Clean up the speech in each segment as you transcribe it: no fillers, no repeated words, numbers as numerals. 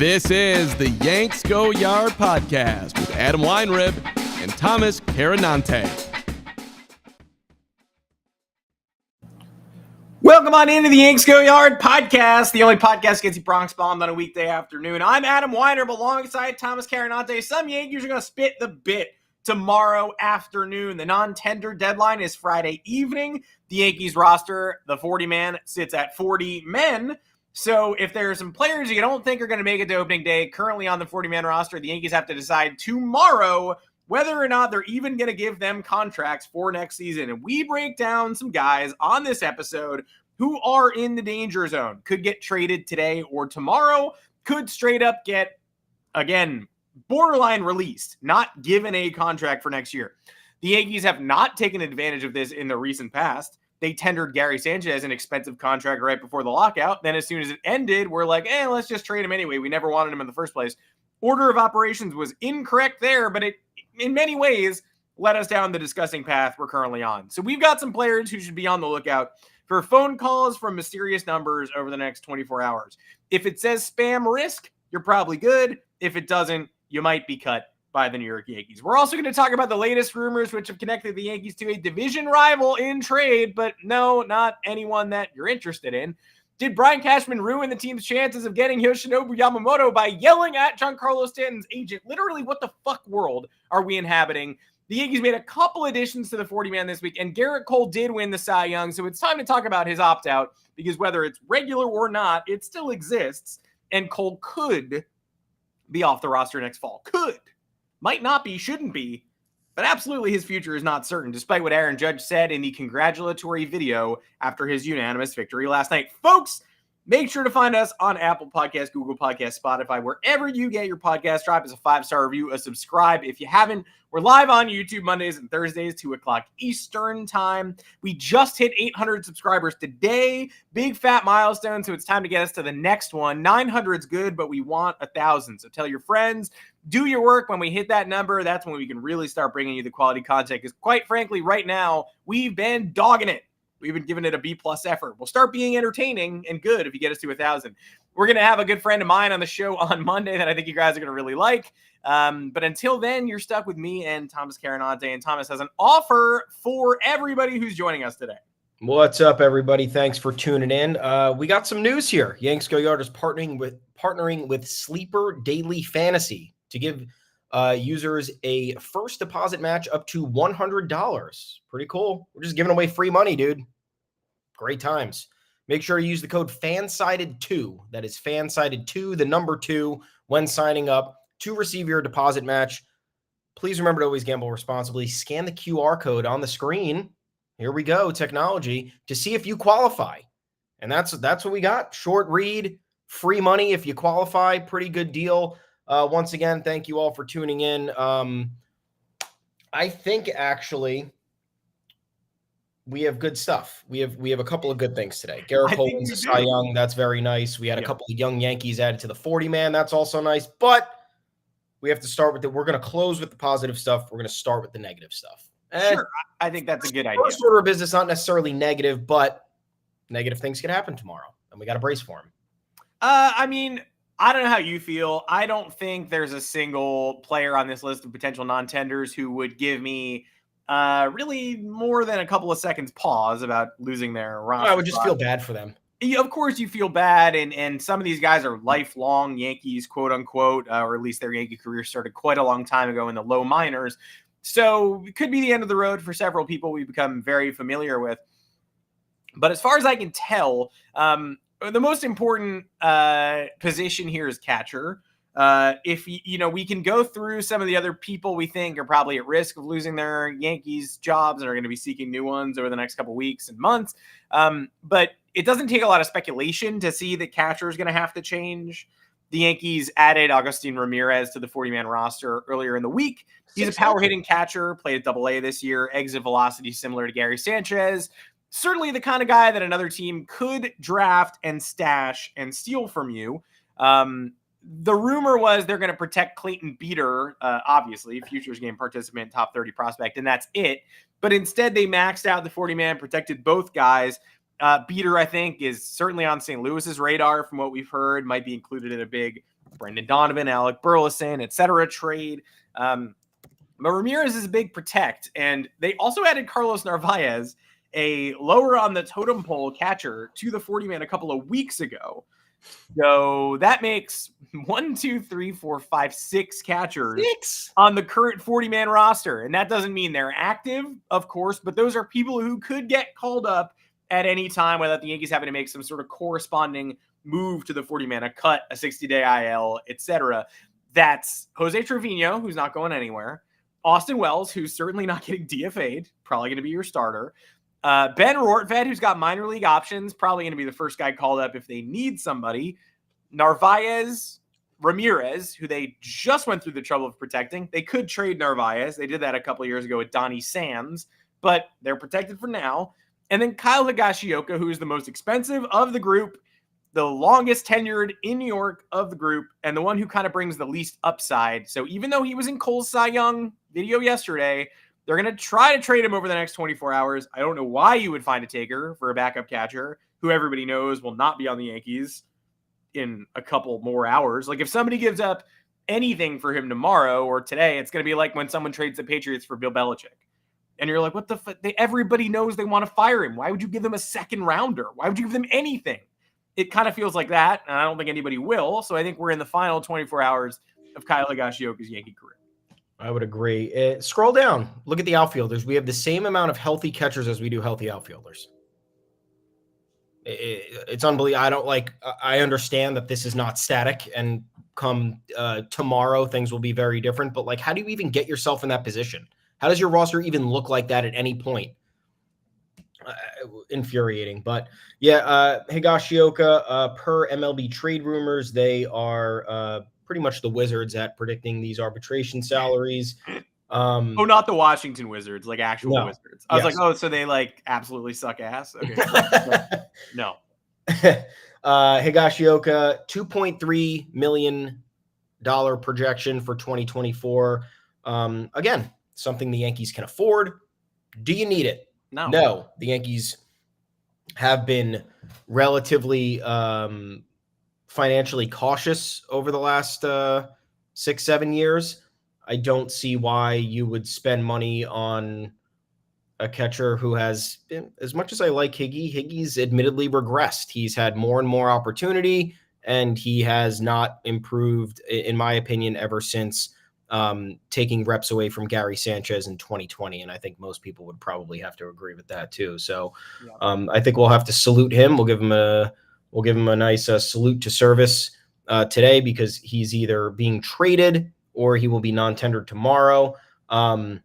This is the Yanks Go Yard podcast with Adam Weinrib and Thomas Carinante. Welcome on into the Yanks Go Yard podcast, the only podcast that gets you Bronx bombed on a weekday afternoon. I'm Adam Weinrib alongside Thomas Carinante. Some Yankees are going to spit the bit tomorrow afternoon. The non-tender deadline is Friday evening. The Yankees roster, the 40-man, sits at 40 men. So if there are some players you don't think are going to make it to opening day currently on the 40-man roster, the Yankees have to decide tomorrow whether or not they're even going to give them contracts for next season. And we break down some guys on this episode who are in the danger zone, could get traded today or tomorrow, could straight up get, again, borderline released, not given a contract for next year. The Yankees have not taken advantage of this in the recent past. They tendered Gary Sanchez an expensive contract right before the lockout. Then as soon as it ended, we're like, let's just trade him anyway. We never wanted him in the first place. Order of operations was incorrect there, but it, in many ways, led us down the disgusting path we're currently on. So we've got some players who should be on the lookout for phone calls from mysterious numbers over the next 24 hours. If it says spam risk, you're probably good. If it doesn't, you might be cut by the New York Yankees. We're also going to talk about the latest rumors which have connected the Yankees to a division rival in trade, but no, not anyone that you're interested in. Did Brian Cashman ruin the team's chances of getting Yoshinobu Yamamoto by yelling at Giancarlo Stanton's agent? Literally, what the fuck world are we inhabiting? The Yankees made a couple additions to the 40-man this week, and Gerrit Cole did win the Cy Young, so it's time to talk about his opt-out, because whether it's regular or not, it still exists, and Cole could be off the roster next fall. Could. Might not be, shouldn't be, but absolutely his future is not certain, despite what Aaron Judge said in the congratulatory video after his unanimous victory last night. Folks, make sure to find us on Apple Podcasts, Google Podcasts, Spotify, wherever you get your podcast. Drop us a 5-star review, a subscribe if you haven't. We're live on YouTube Mondays and Thursdays, 2 o'clock Eastern time. We just hit 800 subscribers today. Big fat milestone, so it's time to get us to the next one. 900 is good, but we want 1,000. So tell your friends, do your work. When we hit that number, that's when we can really start bringing you the quality content. Because quite frankly, right now, we've been dogging it. We've been giving it a B+ effort. We'll start being entertaining and good if you get us to 1,000. We're going to have a good friend of mine on the show on Monday that I think you guys are going to really like. But until then, you're stuck with me and Thomas Carinante. And Thomas has an offer for everybody who's joining us today. What's up, everybody? Thanks for tuning in. We got some news here. Yanks Go Yard is partnering with Sleeper Daily Fantasy to give users a first deposit match up to $100. Pretty cool. We're just giving away free money, dude. Great times. Make sure to use the code FANSIDED2. That is FANSIDED2, the number 2, when signing up to receive your deposit match. Please remember to always gamble responsibly. Scan the QR code on the screen. Here we go, technology, to see if you qualify. And that's what we got. Short read, free money if you qualify. Pretty good deal. Once again, thank you all for tuning in. I think actually we have good stuff. We have a couple of good things today. Gerrit Cole wins the Cy Young. That's very nice. We had a couple of young Yankees added to the 40-man. That's also nice. But we have to start with it. We're going to close with the positive stuff. We're going to start with the negative stuff. Sure. I think that's a good idea. First order of business, not necessarily negative, but negative things can happen tomorrow, and we got to brace for them. I mean, I don't know how you feel. I don't think there's a single player on this list of potential non-tenders who would give me really more than a couple of seconds pause about losing their roster. I would just feel bad for them. Of course you feel bad, and some of these guys are lifelong Yankees, quote unquote, or at least their Yankee career started quite a long time ago in the low minors. So it could be the end of the road for several people we've become very familiar with. But as far as I can tell, the most important position here is catcher. If we can go through some of the other people we think are probably at risk of losing their Yankees jobs and are going to be seeking new ones over the next couple weeks and months. But it doesn't take a lot of speculation to see that catcher is going to have to change. The Yankees added Agustin Ramirez to the 40-man roster earlier in the week. He's a power-hitting catcher, played at Double-A this year, exit velocity similar to Gary Sanchez. Certainly the kind of guy that another team could draft and stash and steal from you. The rumor was they're going to protect Clayton Beeter, obviously, futures game participant, top 30 prospect, and that's it. But instead, they maxed out the 40-man, protected both guys. Beeter, I think, is certainly on St. Louis's radar from what we've heard, might be included in a big Brendan Donovan, Alec Burleson, etc. trade. But Ramirez is a big protect, and they also added Carlos Narvaez, a lower on the totem pole catcher, to the 40-man a couple of weeks ago. So that makes 6 catchers on the current 40-man roster. And that doesn't mean they're active, of course, but those are people who could get called up at any time without the Yankees having to make some sort of corresponding move to the 40-man, a cut, a 60-day IL, etc. That's Jose Trevino, who's not going anywhere. Austin Wells, who's certainly not getting DFA'd, probably going to be your starter. Ben Rortvedt, who's got minor league options, probably going to be the first guy called up if they need somebody. Narvaez, Ramirez, who they just went through the trouble of protecting. They could trade Narvaez. They did that a couple of years ago with Donnie Sands, but they're protected for now. And then Kyle Higashioka, who is the most expensive of the group, the longest tenured in New York of the group, and the one who kind of brings the least upside. So even though he was in Cole's Cy Young video yesterday, they're going to try to trade him over the next 24 hours. I don't know why you would find a taker for a backup catcher who everybody knows will not be on the Yankees in a couple more hours. Like if somebody gives up anything for him tomorrow or today, it's going to be like when someone trades the Patriots for Bill Belichick. And you're like, what the fuck? Everybody knows they want to fire him. Why would you give them a second rounder? Why would you give them anything? It kind of feels like that, and I don't think anybody will. So I think we're in the final 24 hours of Kyle Higashioka's Yankee career. I would agree. Scroll down. Look at the outfielders. We have the same amount of healthy catchers as we do healthy outfielders. It's unbelievable. I understand that this is not static, and come tomorrow, things will be very different. But how do you even get yourself in that position? How does your roster even look like that at any point? Infuriating. But yeah, Higashioka, per MLB trade rumors, they are pretty much the Wizards at predicting these arbitration salaries. Not the Washington Wizards, like actual Wizards. I was like, so they absolutely suck ass. Okay. No. Higashioka, $2.3 million projection for 2024. Again, something the Yankees can afford. Do you need it? No. The Yankees have been relatively financially cautious over the last 6-7 years. I don't see why you would spend money on a catcher who has, as much as I like Higgy's admittedly regressed. He's had more and more opportunity, and he has not improved, in my opinion, ever since taking reps away from Gary Sanchez in 2020. And I think most people would probably have to agree with that too. So I think we'll have to salute him. We'll give him a nice salute to service today, because he's either being traded or he will be non-tendered tomorrow. And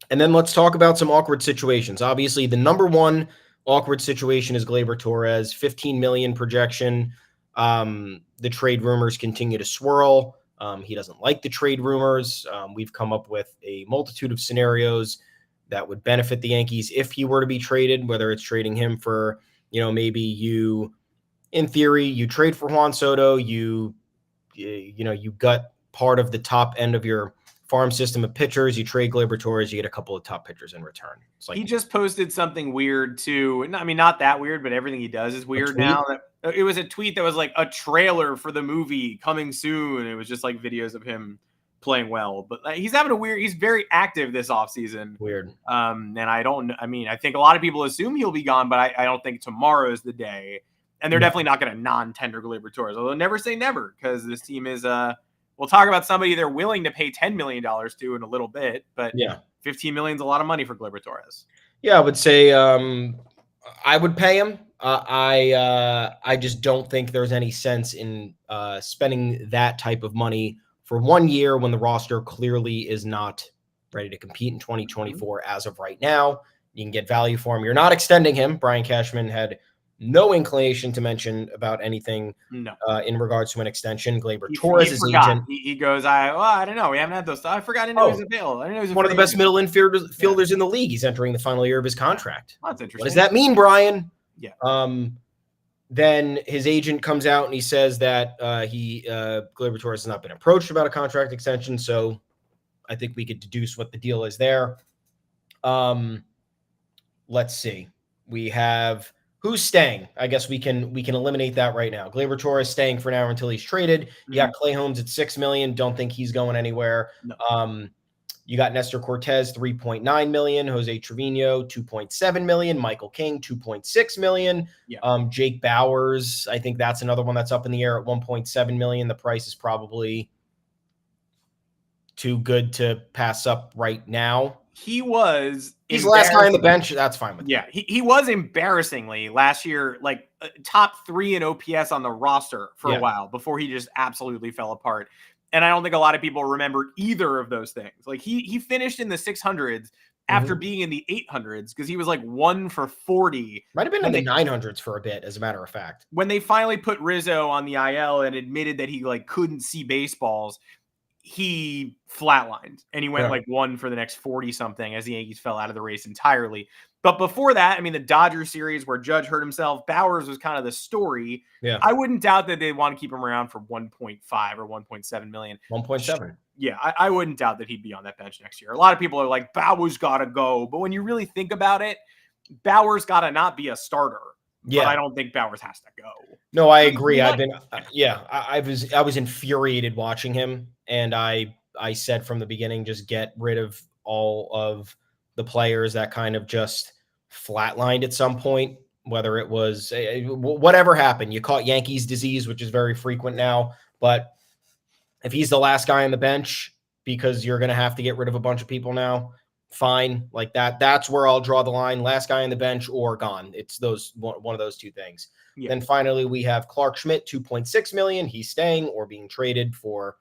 then let's talk about some awkward situations. Obviously, the number one awkward situation is Gleyber Torres, $15 million projection. The trade rumors continue to swirl. He doesn't like the trade rumors. We've come up with a multitude of scenarios that would benefit the Yankees if he were to be traded, whether it's trading him for, maybe you, in theory, you trade for Juan Soto, you gut part of the top end of your farm system of pitchers, you trade Gleyber Torres, you get a couple of top pitchers in return. It's like, he just posted something weird too. I mean, not that weird, but everything he does is weird now. It was a tweet that was like a trailer for the movie coming soon. It was just like videos of him playing well, but he's very active this offseason. Weird. And I think a lot of people assume he'll be gone, but I don't think tomorrow is the day. And they're definitely not going to non-tender Gleyber Torres, although never say never, because this team is, we'll talk about somebody they're willing to pay $10 million to in a little bit, but $15 million is a lot of money for Gleyber Torres. Yeah, I would say I would pay him. I just don't think there's any sense in spending that type of money for 1 year when the roster clearly is not ready to compete in 2024 as of right now. You can get value for him. You're not extending him. Brian Cashman had no inclination to mention about anything in regards to an extension. Gleyber Torres is agent. He goes, I don't know. We haven't had those. I forgot to know he was available. I didn't know he was one of the best middle infielders in the league. He's entering the final year of his contract. That's interesting. What does that mean, Brian? Yeah. Then his agent comes out and he says that Gleyber Torres has not been approached about a contract extension. So I think we could deduce what the deal is there. Let's see. We have Who's staying? I guess we can eliminate that right now. Gleyber Torres staying for now until he's traded. You got Clay Holmes at $6 million. Don't think he's going anywhere. No. You got Nestor Cortez, $3.9 million. Jose Trevino, $2.7 million. Michael King, $2.6 million. Yeah. Jake Bowers, I think that's another one that's up in the air at $1.7 million. The price is probably too good to pass up right now. He's the last guy on the bench. That's fine with me. Yeah, he was embarrassingly last year, like top 3 in OPS on the roster for a while before he just absolutely fell apart. And I don't think a lot of people remember either of those things. Like he finished in the 600s after being in the 800s because he was like 1 for 40. Might have been in the 900s for a bit, as a matter of fact. When they finally put Rizzo on the IL and admitted that he like couldn't see baseballs, he flatlined and he went like 1 for the next 40 something as the Yankees fell out of the race entirely. But before that, I mean, the Dodgers series where Judge hurt himself, Bowers was kind of the story. Yeah. I wouldn't doubt that they want to keep him around for 1.5 or 1.7 million. 1.7. Yeah. I wouldn't doubt that he'd be on that bench next year. A lot of people are like, Bowers got to go. But when you really think about it, Bowers got to not be a starter. Yeah. But I don't think Bowers has to go. No, I agree. I was infuriated watching him. And I said from the beginning, just get rid of all of the players that kind of just flatlined at some point, whether it was whatever happened. You caught Yankees disease, which is very frequent now. But if he's the last guy on the bench because you're going to have to get rid of a bunch of people now, fine. Like that's where I'll draw the line. Last guy on the bench or gone. It's one of those two things. Yeah. Then finally, we have Clark Schmidt, $2.6 million. He's staying or being traded for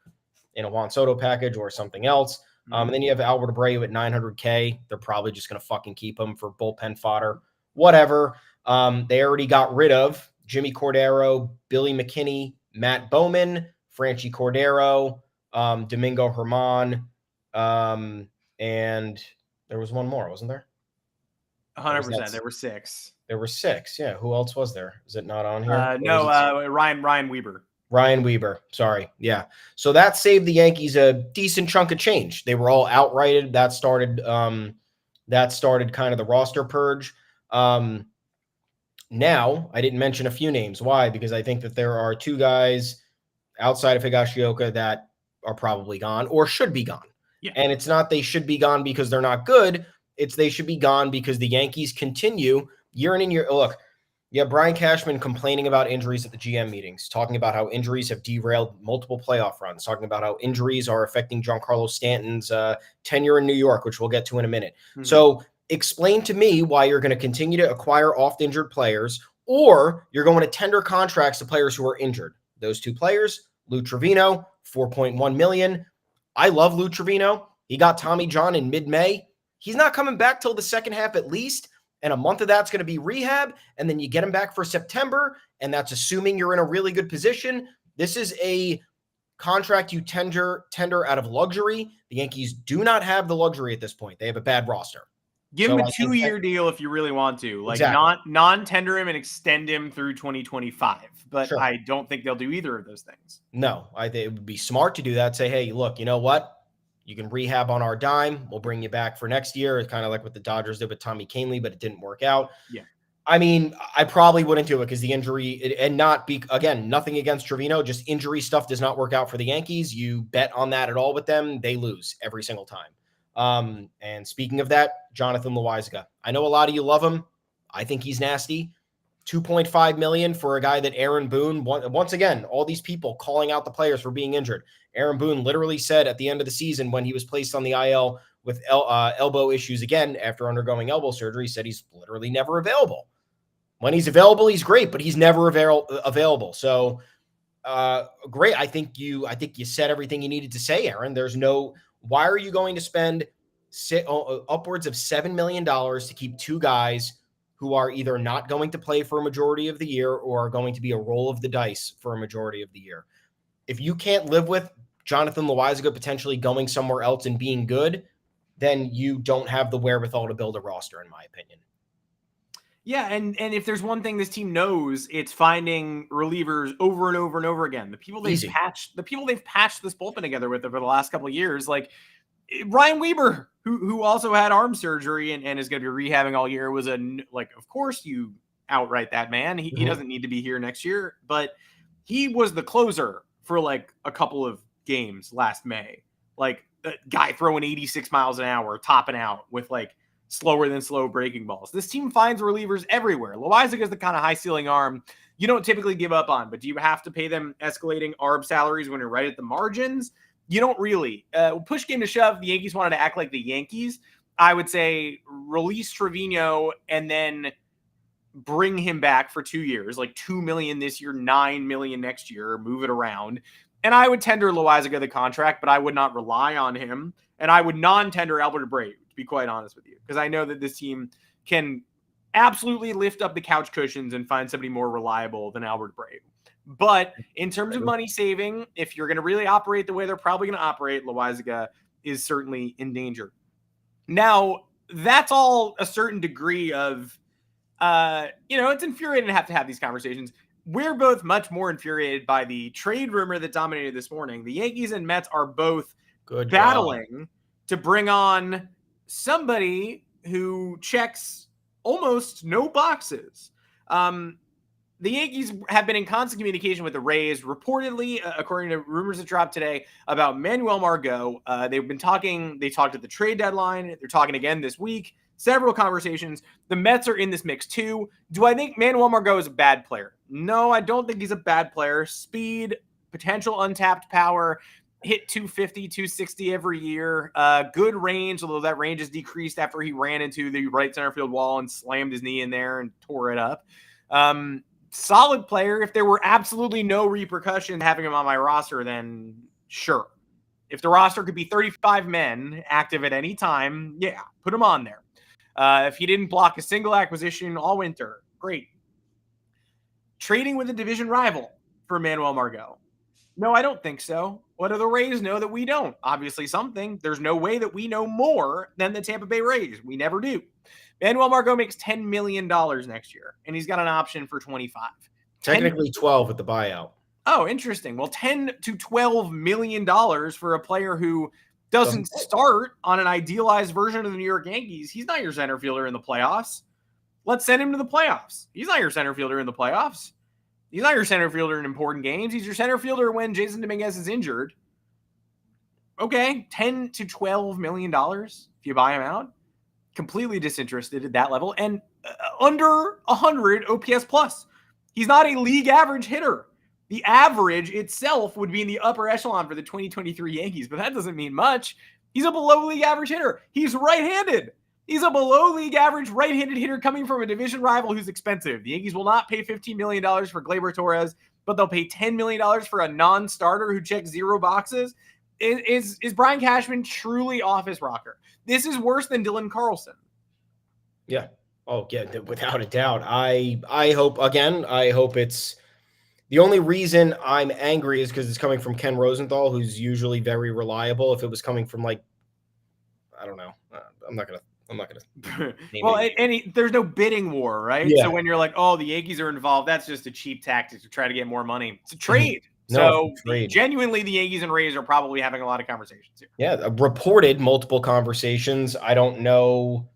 in a Juan Soto package or something else. And then you have Albert Abreu at $900K. They're probably just going to fucking keep him for bullpen fodder, whatever. They already got rid of Jimmy Cordero, Billy McKinney, Matt Bowman, Franchi Cordero, Domingo Herman, and there was one more, wasn't there? 100%. There were 6. There were 6. Yeah. Who else was there? Is it not on here? No, Ryan Weber. Ryan Weber. Sorry. Yeah. So that saved the Yankees a decent chunk of change. They were all outrighted. That started kind of the roster purge. Now, I didn't mention a few names. Why? Because I think that there are 2 guys outside of Higashioka that are probably gone or should be gone. Yeah. And it's not they should be gone because they're not good. It's they should be gone because the Yankees continue year in and year. Look, you have Brian Cashman complaining about injuries at the GM meetings, talking about how injuries have derailed multiple playoff runs, talking about how injuries are affecting Giancarlo Stanton's tenure in New York, which we'll get to in a minute. Mm-hmm. So explain to me why you're going to continue to acquire oft-injured players or you're going to tender contracts to players who are injured. Those 2 players, Lou Trevino, $4.1 million. I love Lou Trevino. He got Tommy John in mid-May. He's not coming back till the second half at least. And a month of that's going to be rehab. And then you get him back for September. And that's assuming you're in a really good position. This is a contract you tender out of luxury. The Yankees do not have the luxury at this point. They have a bad roster. Give him a 2-year deal if you really want to. Like non-tender him and extend him through 2025. But sure. I don't think they'll do either of those things. No, I think it would be smart to do that. Say, hey, look, you know what? You can rehab on our dime. We'll bring you back for next year. It's kind of like what the Dodgers did with Tommy Kahnle, but it didn't work out. Yeah. I mean, I probably wouldn't do it because the injury and not be, again, nothing against Trevino, just injury stuff does not work out for the Yankees. You bet on that at all with them, they lose every single time. And speaking of that, Jonathan Loaisiga. I know a lot of you love him. I think he's nasty. $2.5 million for a guy that Aaron Boone, once again, all these people calling out the players for being injured. Aaron Boone literally said at the end of the season when he was placed on the IL with elbow issues again after undergoing elbow surgery, he said he's literally never available. When he's available, he's great, but he's never available. So great. I think you said everything you needed to say, Aaron. Why are you going to spend upwards of $7 million to keep 2 guys who are either not going to play for a majority of the year or are going to be a roll of the dice for a majority of the year? If you can't live with Jonathan Loaisiga potentially going somewhere else and being good, then you don't have the wherewithal to build a roster, in my opinion. Yeah, and if there's one thing this team knows, it's finding relievers over and over and over again. The people they've patched this bullpen together with over the last couple of years, like Ryan Weber, who also had arm surgery and is going to be rehabbing all year, was of course you outright that man. He doesn't need to be here next year, but he was the closer for like a couple of games last May. Like a guy throwing 86 miles an hour, topping out with like slower than slow breaking balls. This team finds relievers everywhere. Loizaga is the kind of high ceiling arm you don't typically give up on, but do you have to pay them escalating ARB salaries when you're right at the margins? You don't really. Push came to shove, the Yankees wanted to act like the Yankees. I would say release Trevino and then bring him back for 2 years, like $2 million this year, $9 million next year, move it around. And I would tender Loizaga the contract, but I would not rely on him. And I would non-tender Albert Abreu, to be quite honest with you, because I know that this team can absolutely lift up the couch cushions and find somebody more reliable than Albert Abreu. But in terms of money saving, if you're going to really operate the way they're probably going to operate, Loizaga is certainly in danger. Now, that's all a certain degree of, it's infuriating to have these conversations. We're both much more infuriated by the trade rumor that dominated this morning. The Yankees and Mets are both battling to bring on somebody who checks almost no boxes. The Yankees have been in constant communication with the Rays, reportedly, according to rumors that dropped today, about Manuel Margot. They've been talking. They talked at the trade deadline. They're talking again this week. Several conversations. The Mets are in this mix too. Do I think Manuel Margot is a bad player? No, I don't think he's a bad player. Speed, potential untapped power, hit 250, 260 every year. Good range, although that range has decreased after he ran into the right center field wall and slammed his knee in there and tore it up. Solid player. If there were absolutely no repercussion having him on my roster, then sure. If the roster could be 35 men active at any time, yeah, put him on there. If he didn't block a single acquisition all winter, great. Trading with a division rival for Manuel Margot? No, I don't think so. What do the Rays know that we don't? Obviously something. There's no way that we know more than the Tampa Bay Rays. We never do. Manuel Margot makes $10 million next year, and he's got an option for 25. Technically 12 with the buyout. Oh, interesting. Well, $10 to $12 million for a player who doesn't start on an idealized version of the New York Yankees. He's not your center fielder in the playoffs. Let's send him to the playoffs. He's not your center fielder in the playoffs. He's not your center fielder in important games. He's your center fielder when Jason Dominguez is injured. Okay, $10 to $12 million if you buy him out. Completely disinterested at that level. And under 100 OPS plus. He's not a league average hitter. The average itself would be in the upper echelon for the 2023 Yankees, but that doesn't mean much. He's a below league average hitter. He's right-handed. He's a below league average right-handed hitter coming from a division rival who's expensive. The Yankees will not pay $15 million for Gleyber Torres, but they'll pay $10 million for a non-starter who checks zero boxes. Is Brian Cashman truly off his rocker? This is worse than Dylan Carlson. Yeah. Oh, yeah, without a doubt. I hope it's the only reason I'm angry is because it's coming from Ken Rosenthal, who's usually very reliable. If it was coming from I don't know. I'm not gonna. Well, there's no bidding war, right? Yeah. So when you're like, oh, the Yankees are involved, that's just a cheap tactic to try to get more money. It's a trade. Genuinely, the Yankees and Rays are probably having a lot of conversations here. Yeah, reported multiple conversations. I don't know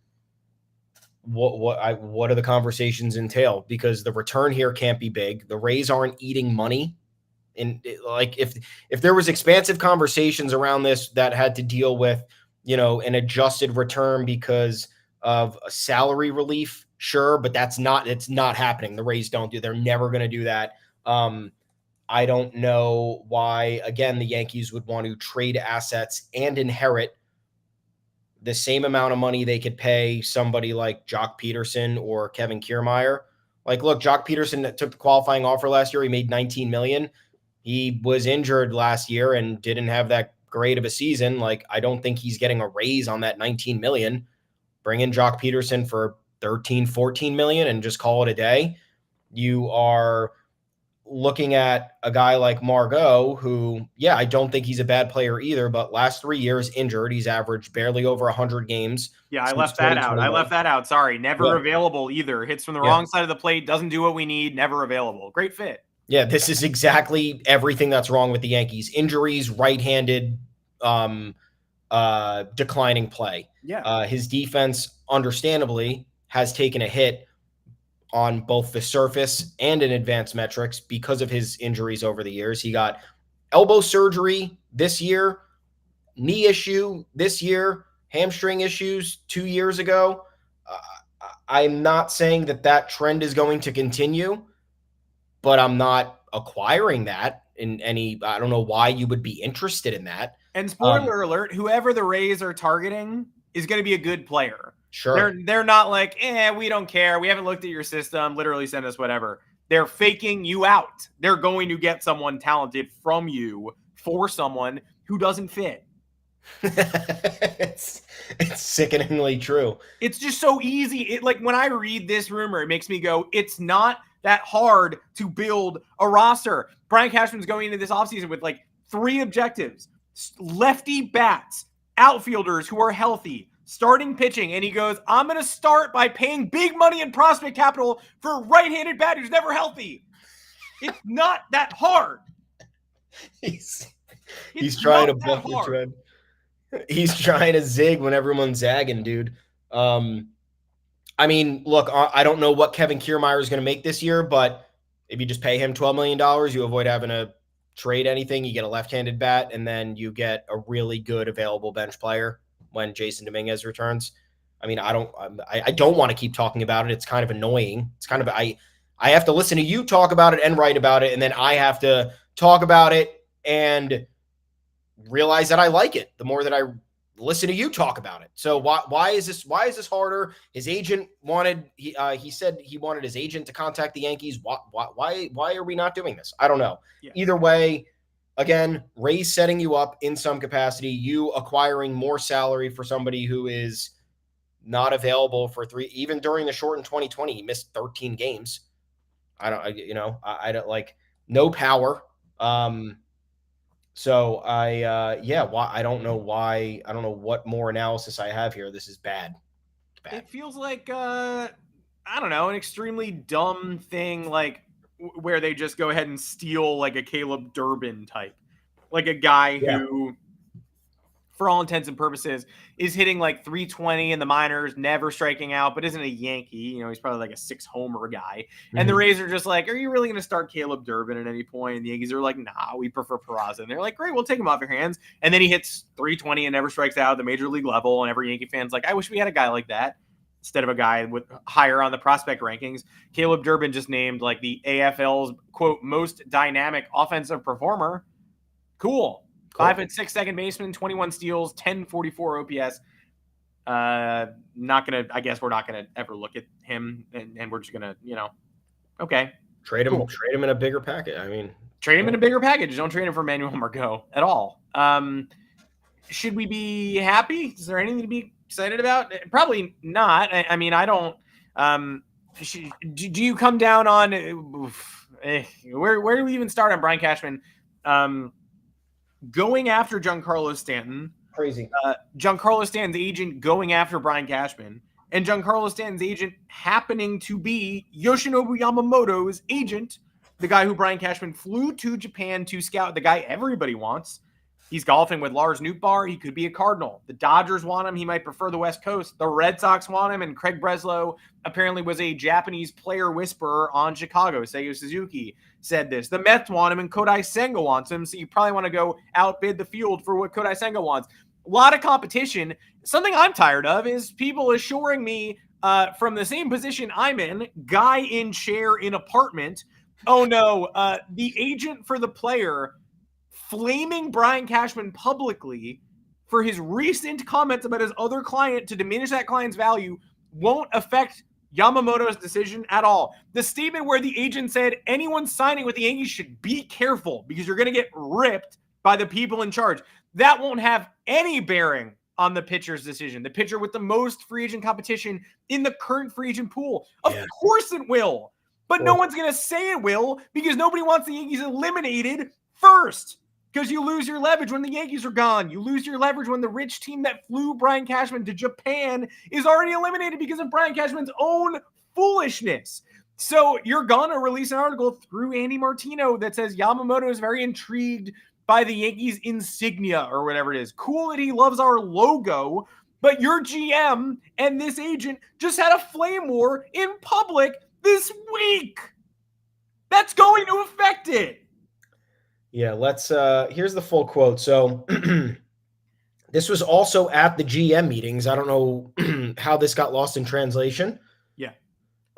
what do the conversations entail, because the return here can't be big. The Rays aren't eating money. And if there was expansive conversations around this that had to deal with, an adjusted return because of a salary relief, sure, but it's not happening. The Rays they're never going to do that. I don't know why, again, the Yankees would want to trade assets and inherit the same amount of money they could pay somebody like Jock Peterson or Kevin Kiermaier. Look, Jock Peterson took the qualifying offer last year. He made $19 million. He was injured last year and didn't have that great of a season. I don't think he's getting a raise on that $19 million. Bring in Jock Peterson for $13, $14 million and just call it a day. You are looking at a guy like Margot, who, I don't think he's a bad player either, but last 3 years injured. He's averaged barely over 100 games. Yeah, I left that out. Sorry. Never available either. Hits from the wrong side of the plate. Doesn't do what we need. Never available. Great fit. Yeah, this is exactly everything that's wrong with the Yankees. Injuries, right-handed, declining play. Yeah. His defense, understandably, has taken a hit. on both the surface and in advanced metrics because of his injuries over the years. He got elbow surgery this year, knee issue this year, hamstring issues 2 years ago. I'm not saying that trend is going to continue, but I'm not acquiring that in any. I don't know why you would be interested in that. And spoiler alert, whoever the Rays are targeting is going to be a good player. Sure. They're not like, we don't care. We haven't looked at your system. Literally send us whatever. They're faking you out. They're going to get someone talented from you for someone who doesn't fit. It's sickeningly true. It's just so easy. Like when I read this rumor, it makes me go, it's not that hard to build a roster. Brian Cashman's going into this offseason with like 3 objectives: lefty bats, outfielders who are healthy, starting pitching. And he goes, I'm going to start by paying big money in prospect capital for a right-handed bat who's never healthy. It's not that hard. He's trying to buck the trend. He's trying to zig when everyone's zagging, dude. I mean, look, I don't know what Kevin Kiermaier is going to make this year, but if you just pay him $12 million, you avoid having to trade anything. You get a left-handed bat, and then you get a really good available bench player when Jason Dominguez returns. I mean, I don't want to keep talking about it. It's kind of annoying. It's kind of I have to listen to you talk about it and write about it, and then I have to talk about it and realize that I like it the more that I listen to you talk about it. So why is this harder? His agent wanted he said he wanted his agent to contact the Yankees. Why are we not doing this? I don't know. Yeah. Either way, again, Rays setting you up in some capacity, you acquiring more salary for somebody who is not available for 3, even during the shortened 2020, he missed 13 games. I don't like no power. So I don't know why. I don't know what more analysis I have here. This is bad. It feels like, I don't know, an extremely dumb thing, like where they just go ahead and steal like a Caleb Durbin type, like a guy who, for all intents and purposes, is hitting like 320 in the minors, never striking out, but isn't a Yankee. You know, he's probably like a 6-homer guy. Mm-hmm. And the Rays are just like, are you really going to start Caleb Durbin at any point? And the Yankees are like, nah, we prefer Peraza. And they're like, great, we'll take him off your hands. And then he hits 320 and never strikes out at the major league level. And every Yankee fan's like, I wish we had a guy like that instead of a guy with higher on the prospect rankings. Caleb Durbin just named like the AFL's, quote, most dynamic offensive performer. Cool. 5'6" second baseman, 21 steals, 1044 OPS. Not gonna. I guess we're not gonna ever look at him, and we're just gonna, okay. Trade him. Cool. Trade him in a bigger package. I mean, trade him in a bigger package. Don't trade him for Manuel Margot at all. Should we be happy? Is there anything to be excited about? Probably not. I mean, I don't. Do you come down on? Where do we even start on Brian Cashman? Going after Giancarlo Stanton. Crazy. Giancarlo Stanton's agent going after Brian Cashman. And Giancarlo Stanton's agent happening to be Yoshinobu Yamamoto's agent, the guy who Brian Cashman flew to Japan to scout, the guy everybody wants. He's golfing with Lars Nootbaar. He could be a Cardinal. The Dodgers want him. He might prefer the West Coast. The Red Sox want him. And Craig Breslow apparently was a Japanese player whisperer on Chicago. Seiya Suzuki said this. The Mets want him and Kodai Senga wants him. So you probably want to go outbid the field for what Kodai Senga wants. A lot of competition. Something I'm tired of is people assuring me from the same position I'm in, guy in chair in apartment. Oh no, the agent for the player flaming Brian Cashman publicly for his recent comments about his other client to diminish that client's value won't affect Yamamoto's decision at all. The statement where the agent said anyone signing with the Yankees should be careful because you're going to get ripped by the people in charge. That won't have any bearing on the pitcher's decision. The pitcher with the most free agent competition in the current free agent pool. Of course it will. But no one's going to say it will because nobody wants the Yankees eliminated first. Because you lose your leverage when the Yankees are gone. You lose your leverage when the rich team that flew Brian Cashman to Japan is already eliminated because of Brian Cashman's own foolishness. So you're going to release an article through Andy Martino that says Yamamoto is very intrigued by the Yankees insignia or whatever it is. Cool that he loves our logo, but your GM and this agent just had a flame war in public this week. That's going to affect it. Yeah, here's the full quote. So this was also at the GM meetings. I don't know how this got lost in translation. Yeah.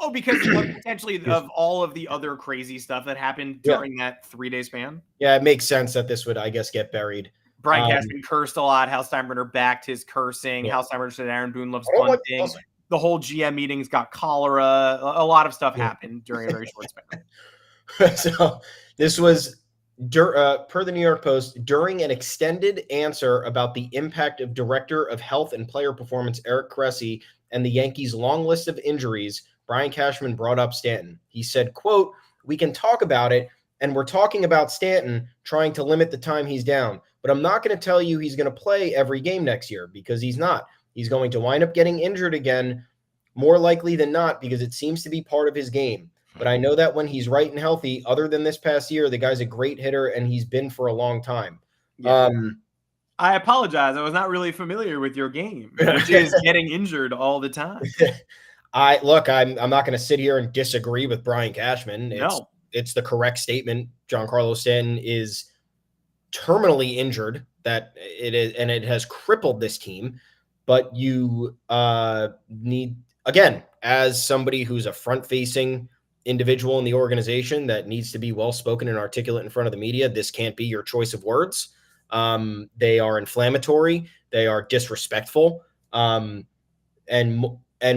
Oh, because potentially of all of the other crazy stuff that happened during that 3-day span. Yeah, it makes sense that this would, I guess, get buried. Brian Cashman cursed a lot. Hal Steinbrenner backed his cursing. Hal Steinbrenner said Aaron Boone loves bunting. The whole GM meetings got cholera. A lot of stuff happened during a very short span. So this was, per the New York Post, during an extended answer about the impact of Director of Health and Player Performance Eric Cressy and the Yankees' long list of injuries, Brian Cashman brought up Stanton. He said, quote, "We can talk about it, and we're talking about Stanton trying to limit the time he's down. But I'm not going to tell you he's going to play every game next year, because he's not. He's going to wind up getting injured again, more likely than not, because it seems to be part of his game. But I know that when he's right and healthy, other than this past year, the guy's a great hitter, and he's been for a long time." Yeah. I apologize. I was not really familiar with your game, which is getting injured all the time. I'm not going to sit here and disagree with Brian Cashman. It's the correct statement. Giancarlo Stanton is terminally injured, that it is, and it has crippled this team. But you need, again, as somebody who's a front-facing individual in the organization that needs to be well-spoken and articulate in front of the media, this can't be your choice of words. They are inflammatory. They are disrespectful. And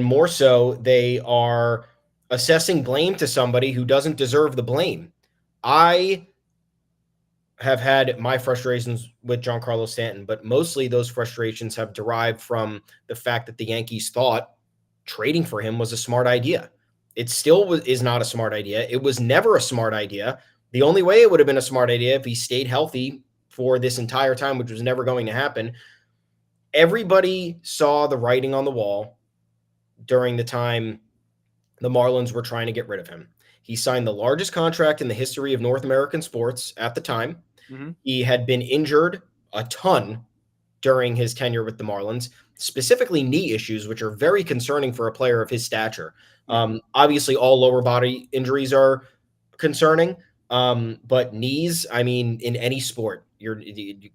more so, they are assessing blame to somebody who doesn't deserve the blame. I have had my frustrations with Giancarlo Stanton, but mostly those frustrations have derived from the fact that the Yankees thought trading for him was a smart idea. It still is not a smart idea. It was never a smart idea. The only way it would have been a smart idea if he stayed healthy for this entire time, which was never going to happen. Everybody saw the writing on the wall during the time the Marlins were trying to get rid of him. He signed the largest contract in the history of North American sports at the time. Mm-hmm. He had been injured a ton during his tenure with the Marlins, specifically knee issues, which are very concerning for a player of his stature. Obviously, all lower body injuries are concerning, but knees, I mean, in any sport, your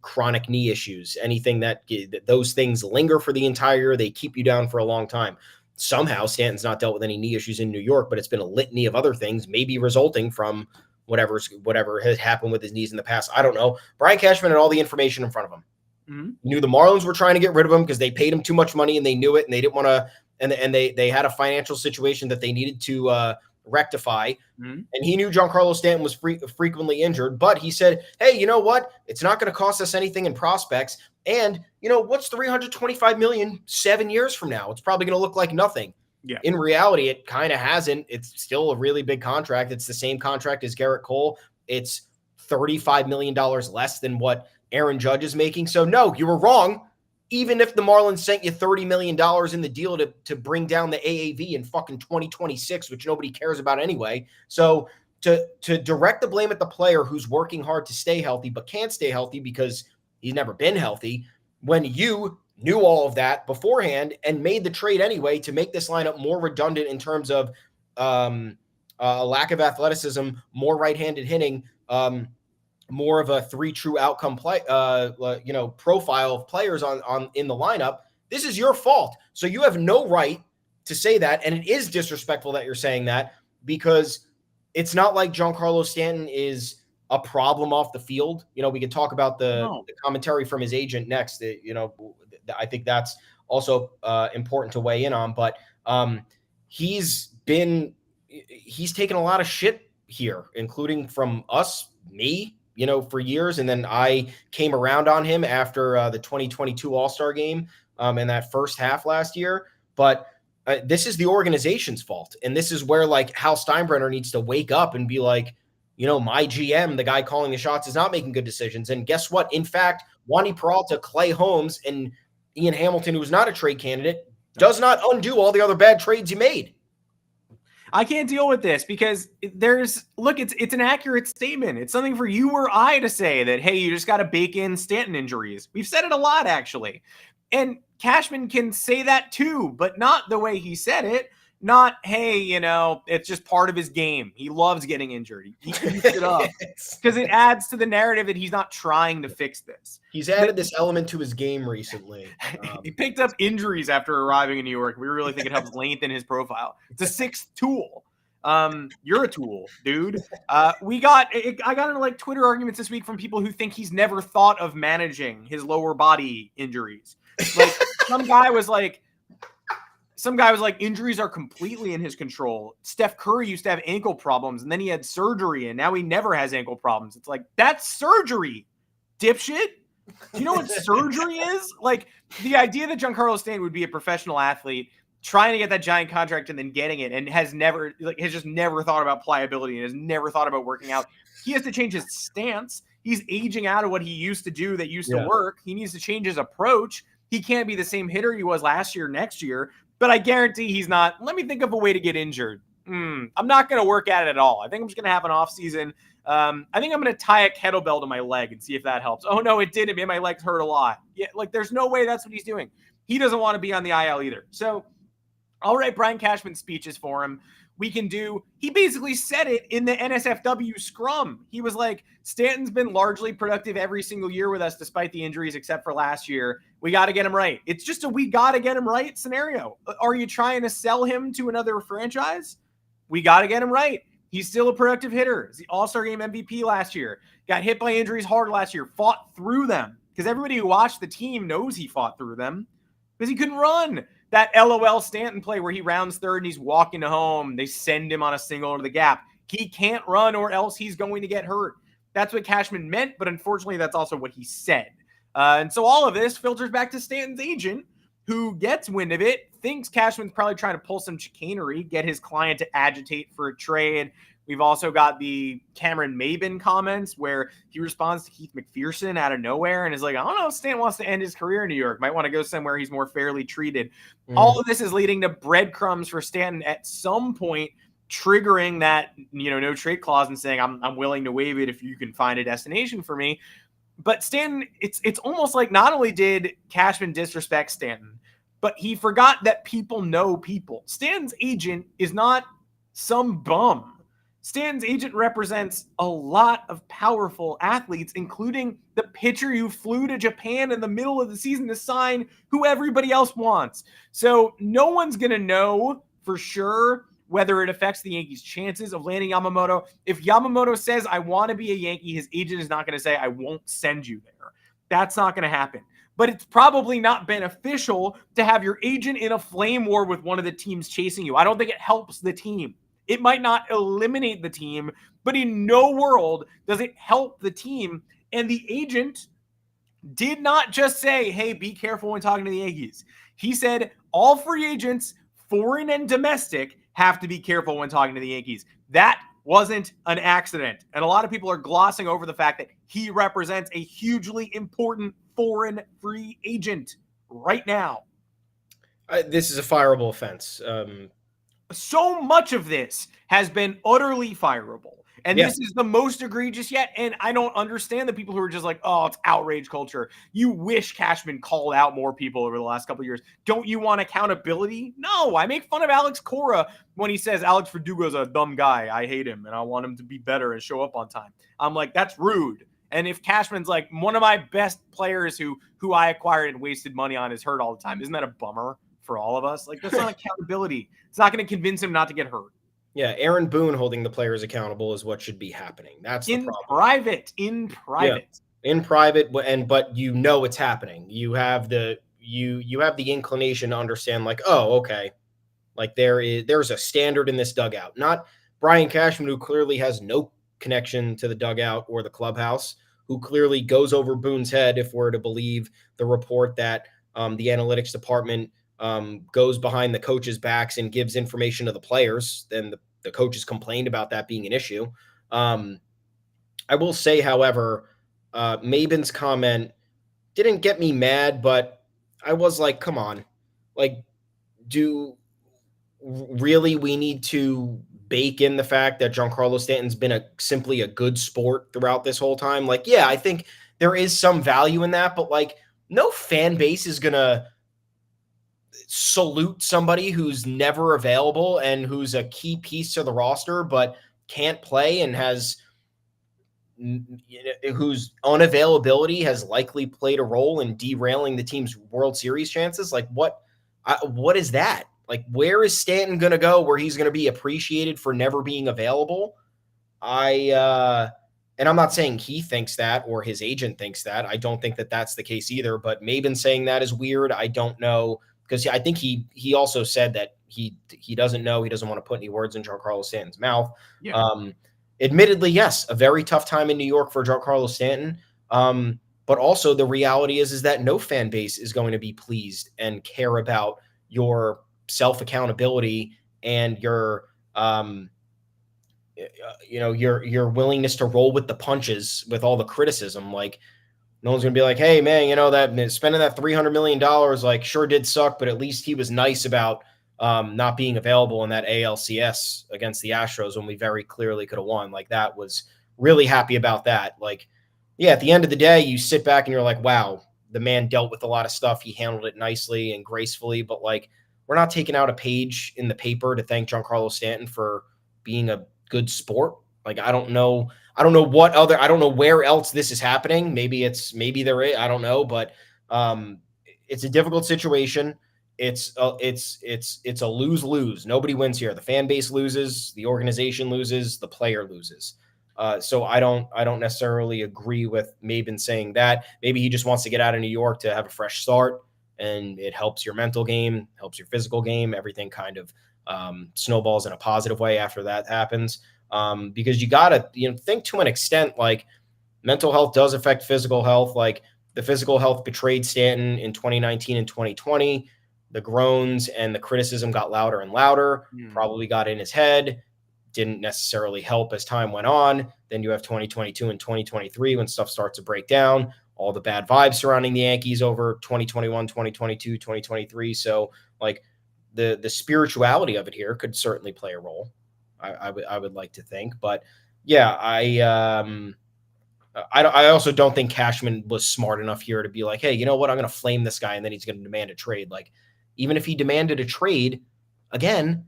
chronic knee issues, anything that those things linger for the entire year, they keep you down for a long time. Somehow Stanton's not dealt with any knee issues in New York, but it's been a litany of other things, maybe resulting from whatever has happened with his knees in the past. I don't know. Brian Cashman had all the information in front of him. Mm-hmm. He knew the Marlins were trying to get rid of him because they paid him too much money, and they knew it, and they didn't want to, and they had a financial situation that they needed to rectify. Mm-hmm. And he knew Giancarlo Stanton was frequently injured, but he said, hey, you know what? It's not going to cost us anything in prospects. And, you know, what's $325 million 7 years from now? It's probably going to look like nothing. Yeah. In reality, it kind of hasn't. It's still a really big contract. It's the same contract as Gerrit Cole. It's $35 million less than what Aaron Judge is making. So, no, you were wrong. Even if the Marlins sent you $30 million in the deal to bring down the AAV in fucking 2026, which nobody cares about anyway. So to direct the blame at the player who's working hard to stay healthy but can't stay healthy because he's never been healthy, when you knew all of that beforehand and made the trade anyway to make this lineup more redundant in terms of a lack of athleticism, more right-handed hitting, more of a three true outcome play, profile of players on in the lineup. This is your fault. So you have no right to say that. And it is disrespectful that you're saying that, because it's not like Giancarlo Stanton is a problem off the field. You know, we could talk about the commentary from his agent next. I think that's also important to weigh in on, but he's taken a lot of shit here, including from us, me, for years. And then I came around on him after the 2022 All-Star game and that first half last year. But this is the organization's fault. And this is where Hal Steinbrenner needs to wake up and be like, my GM, the guy calling the shots, is not making good decisions. And guess what? In fact, Wandy Peralta, Clay Holmes, and Ian Hamilton, who's not a trade candidate, does not undo all the other bad trades you made. I can't deal with this because it's an accurate statement. It's something for you or I to say that, hey, you just got to bake in Stanton injuries. We've said it a lot, actually. And Cashman can say that too, but not the way he said it. Not, hey, it's just part of his game. He loves getting injured. He eats it up because it adds to the narrative that he's not trying to fix this. He's added this element to his game recently. He picked up injuries after arriving in New York. We really think it helps lengthen his profile. It's a sixth tool. You're a tool, dude. I got into like Twitter arguments this week from people who think he's never thought of managing his lower body injuries. Like some guy was like, injuries are completely in his control. Steph Curry used to have ankle problems, and then he had surgery, and now he never has ankle problems. It's like, that's surgery, dipshit. Do you know what surgery is? Like, the idea that Giancarlo Stanton would be a professional athlete trying to get that giant contract and then getting it, and has just never thought about pliability and has never thought about working out. He has to change his stance. He's aging out of what he used to do that used to work. He needs to change his approach. He can't be the same hitter he was last year, next year. But I guarantee he's not. Let me think of a way to get injured. I'm not going to work at it at all. I think I'm just going to have an off season. I think I'm going to tie a kettlebell to my leg and see if that helps. Oh, no, it didn't. It made my legs hurt a lot. Yeah, like there's no way that's what he's doing. He doesn't want to be on the IL either. So I'll write Brian Cashman speeches for him. He basically said it in the NSFW scrum. He was like, Stanton's been largely productive every single year with us, despite the injuries, except for last year. We got to get him right. It's just we got to get him right scenario. Are you trying to sell him to another franchise? We got to get him right. He's still a productive hitter. He's the All-Star Game MVP last year. Got hit by injuries hard last year. Fought through them. Because everybody who watched the team knows he fought through them. Because he couldn't run. That LOL Stanton play where he rounds third and he's walking to home. They send him on a single to the gap. He can't run or else he's going to get hurt. That's what Cashman meant, but unfortunately that's also what he said. And so all of this filters back to Stanton's agent, who gets wind of it, thinks Cashman's probably trying to pull some chicanery, get his client to agitate for a trade. We've also got the Cameron Maben comments where he responds to Keith McPherson out of nowhere and is like, I don't know if Stanton wants to end his career in New York. Might want to go somewhere he's more fairly treated. All of this is leading to breadcrumbs for Stanton at some point triggering that, no trade clause and saying, I'm willing to waive it if you can find a destination for me. But Stanton, it's almost like not only did Cashman disrespect Stanton, but he forgot that people know people. Stanton's agent is not some bum. Stanton's agent represents a lot of powerful athletes, including the pitcher who flew to Japan in the middle of the season to sign who everybody else wants. So no one's going to know for sure whether it affects the Yankees' chances of landing Yamamoto. If Yamamoto says, I want to be a Yankee, his agent is not going to say, I won't send you there. That's not going to happen. But it's probably not beneficial to have your agent in a flame war with one of the teams chasing you. I don't think it helps the team. It might not eliminate the team, but in no world does it help the team. And the agent did not just say, hey, be careful when talking to the Yankees. He said all free agents, foreign and domestic, have to be careful when talking to the Yankees. That wasn't an accident. And a lot of people are glossing over the fact that he represents a hugely important foreign free agent right now. This is a fireable offense. So much of this has been utterly fireable. And this is the most egregious yet. And I don't understand the people who are just like, oh, it's outrage culture. You wish Cashman called out more people over the last couple of years. Don't you want accountability? No, I make fun of Alex Cora when he says Alex Verdugo's a dumb guy. I hate him and I want him to be better and show up on time. I'm like, that's rude. And if Cashman's like, one of my best players who I acquired and wasted money on is hurt all the time, isn't that a bummer for all of us? Like, that's not accountability. It's not going to convince him not to get hurt. Yeah, Aaron Boone holding the players accountable is what should be happening. That's the problem. In private. Yeah, in private, but it's happening. You have the inclination to understand, like, oh, okay, like there's a standard in this dugout. Not Brian Cashman, who clearly has no connection to the dugout or the clubhouse, who clearly goes over Boone's head if we're to believe the report that the analytics department goes behind the coaches' backs and gives information to the players. Then the coaches complained about that being an issue. I will say, however, Maben's comment didn't get me mad, but I was like, come on, like, do really we need to bake in the fact that Giancarlo Stanton's been simply a good sport throughout this whole time? Like, yeah, I think there is some value in that, but like, no fan base is gonna salute somebody who's never available and who's a key piece to the roster but can't play and whose unavailability has likely played a role in derailing the team's World Series chances? Like what is that? Like, where is Stanton going to go where he's going to be appreciated for never being available? And I'm not saying he thinks that or his agent thinks that. I don't think that that's the case either, but Maben saying that is weird. I don't know, because I think he also said that he doesn't know. He doesn't want to put any words in Giancarlo Stanton's mouth. Yeah. Admittedly, yes, a very tough time in New York for Giancarlo Stanton. But also the reality is that no fan base is going to be pleased and care about your self-accountability and your your willingness to roll with the punches with all the criticism. Like, no one's going to be like, hey, man, that spending that $300 million, like, sure did suck, but at least he was nice about not being available in that ALCS against the Astros when we very clearly could have won. Like, that was really happy about that. Like, yeah, at the end of the day, you sit back and you're like, wow, the man dealt with a lot of stuff. He handled it nicely and gracefully, but like, we're not taking out a page in the paper to thank Giancarlo Stanton for being a good sport. Like, I don't know where else this is happening. Maybe there is, I don't know, but it's a difficult situation. It's a lose-lose. Nobody wins here. The fan base loses, the organization loses, the player loses. So I don't necessarily agree with Maben saying that. Maybe he just wants to get out of New York to have a fresh start, and it helps your mental game, helps your physical game. Everything kind of snowballs in a positive way after that happens. Because you gotta think to an extent, like, mental health does affect physical health. Like, the physical health betrayed Stanton in 2019 and 2020. The groans and the criticism got louder and louder, probably got in his head, didn't necessarily help as time went on. Then you have 2022 and 2023 when stuff starts to break down, all the bad vibes surrounding the Yankees over 2021, 2022, 2023. So, like, the spirituality of it here could certainly play a role. I would like to think, but yeah, I also don't think Cashman was smart enough here to be like, hey, you know what? I'm going to flame this guy and then he's going to demand a trade. Like, even if he demanded a trade, again,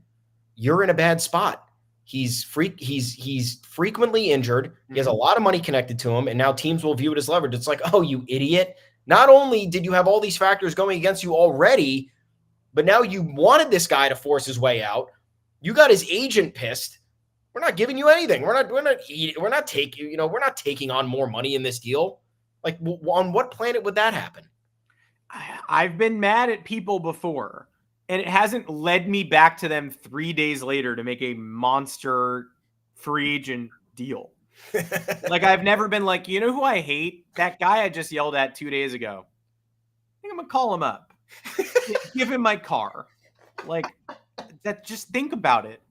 you're in a bad spot. He's frequently injured. He has a lot of money connected to him, and now teams will view it as leverage. It's like, oh, you idiot. Not only did you have all these factors going against you already, but now you wanted this guy to force his way out. You got his agent pissed. We're not giving you anything. We're not taking on more money in this deal. Like, on what planet would that happen? I've been mad at people before, and it hasn't led me back to them 3 days later to make a monster free agent deal. Like, I've never been like, you know who I hate? That guy I just yelled at 2 days ago. I think I'm going to call him up. Give him my car. Like, that, just think about it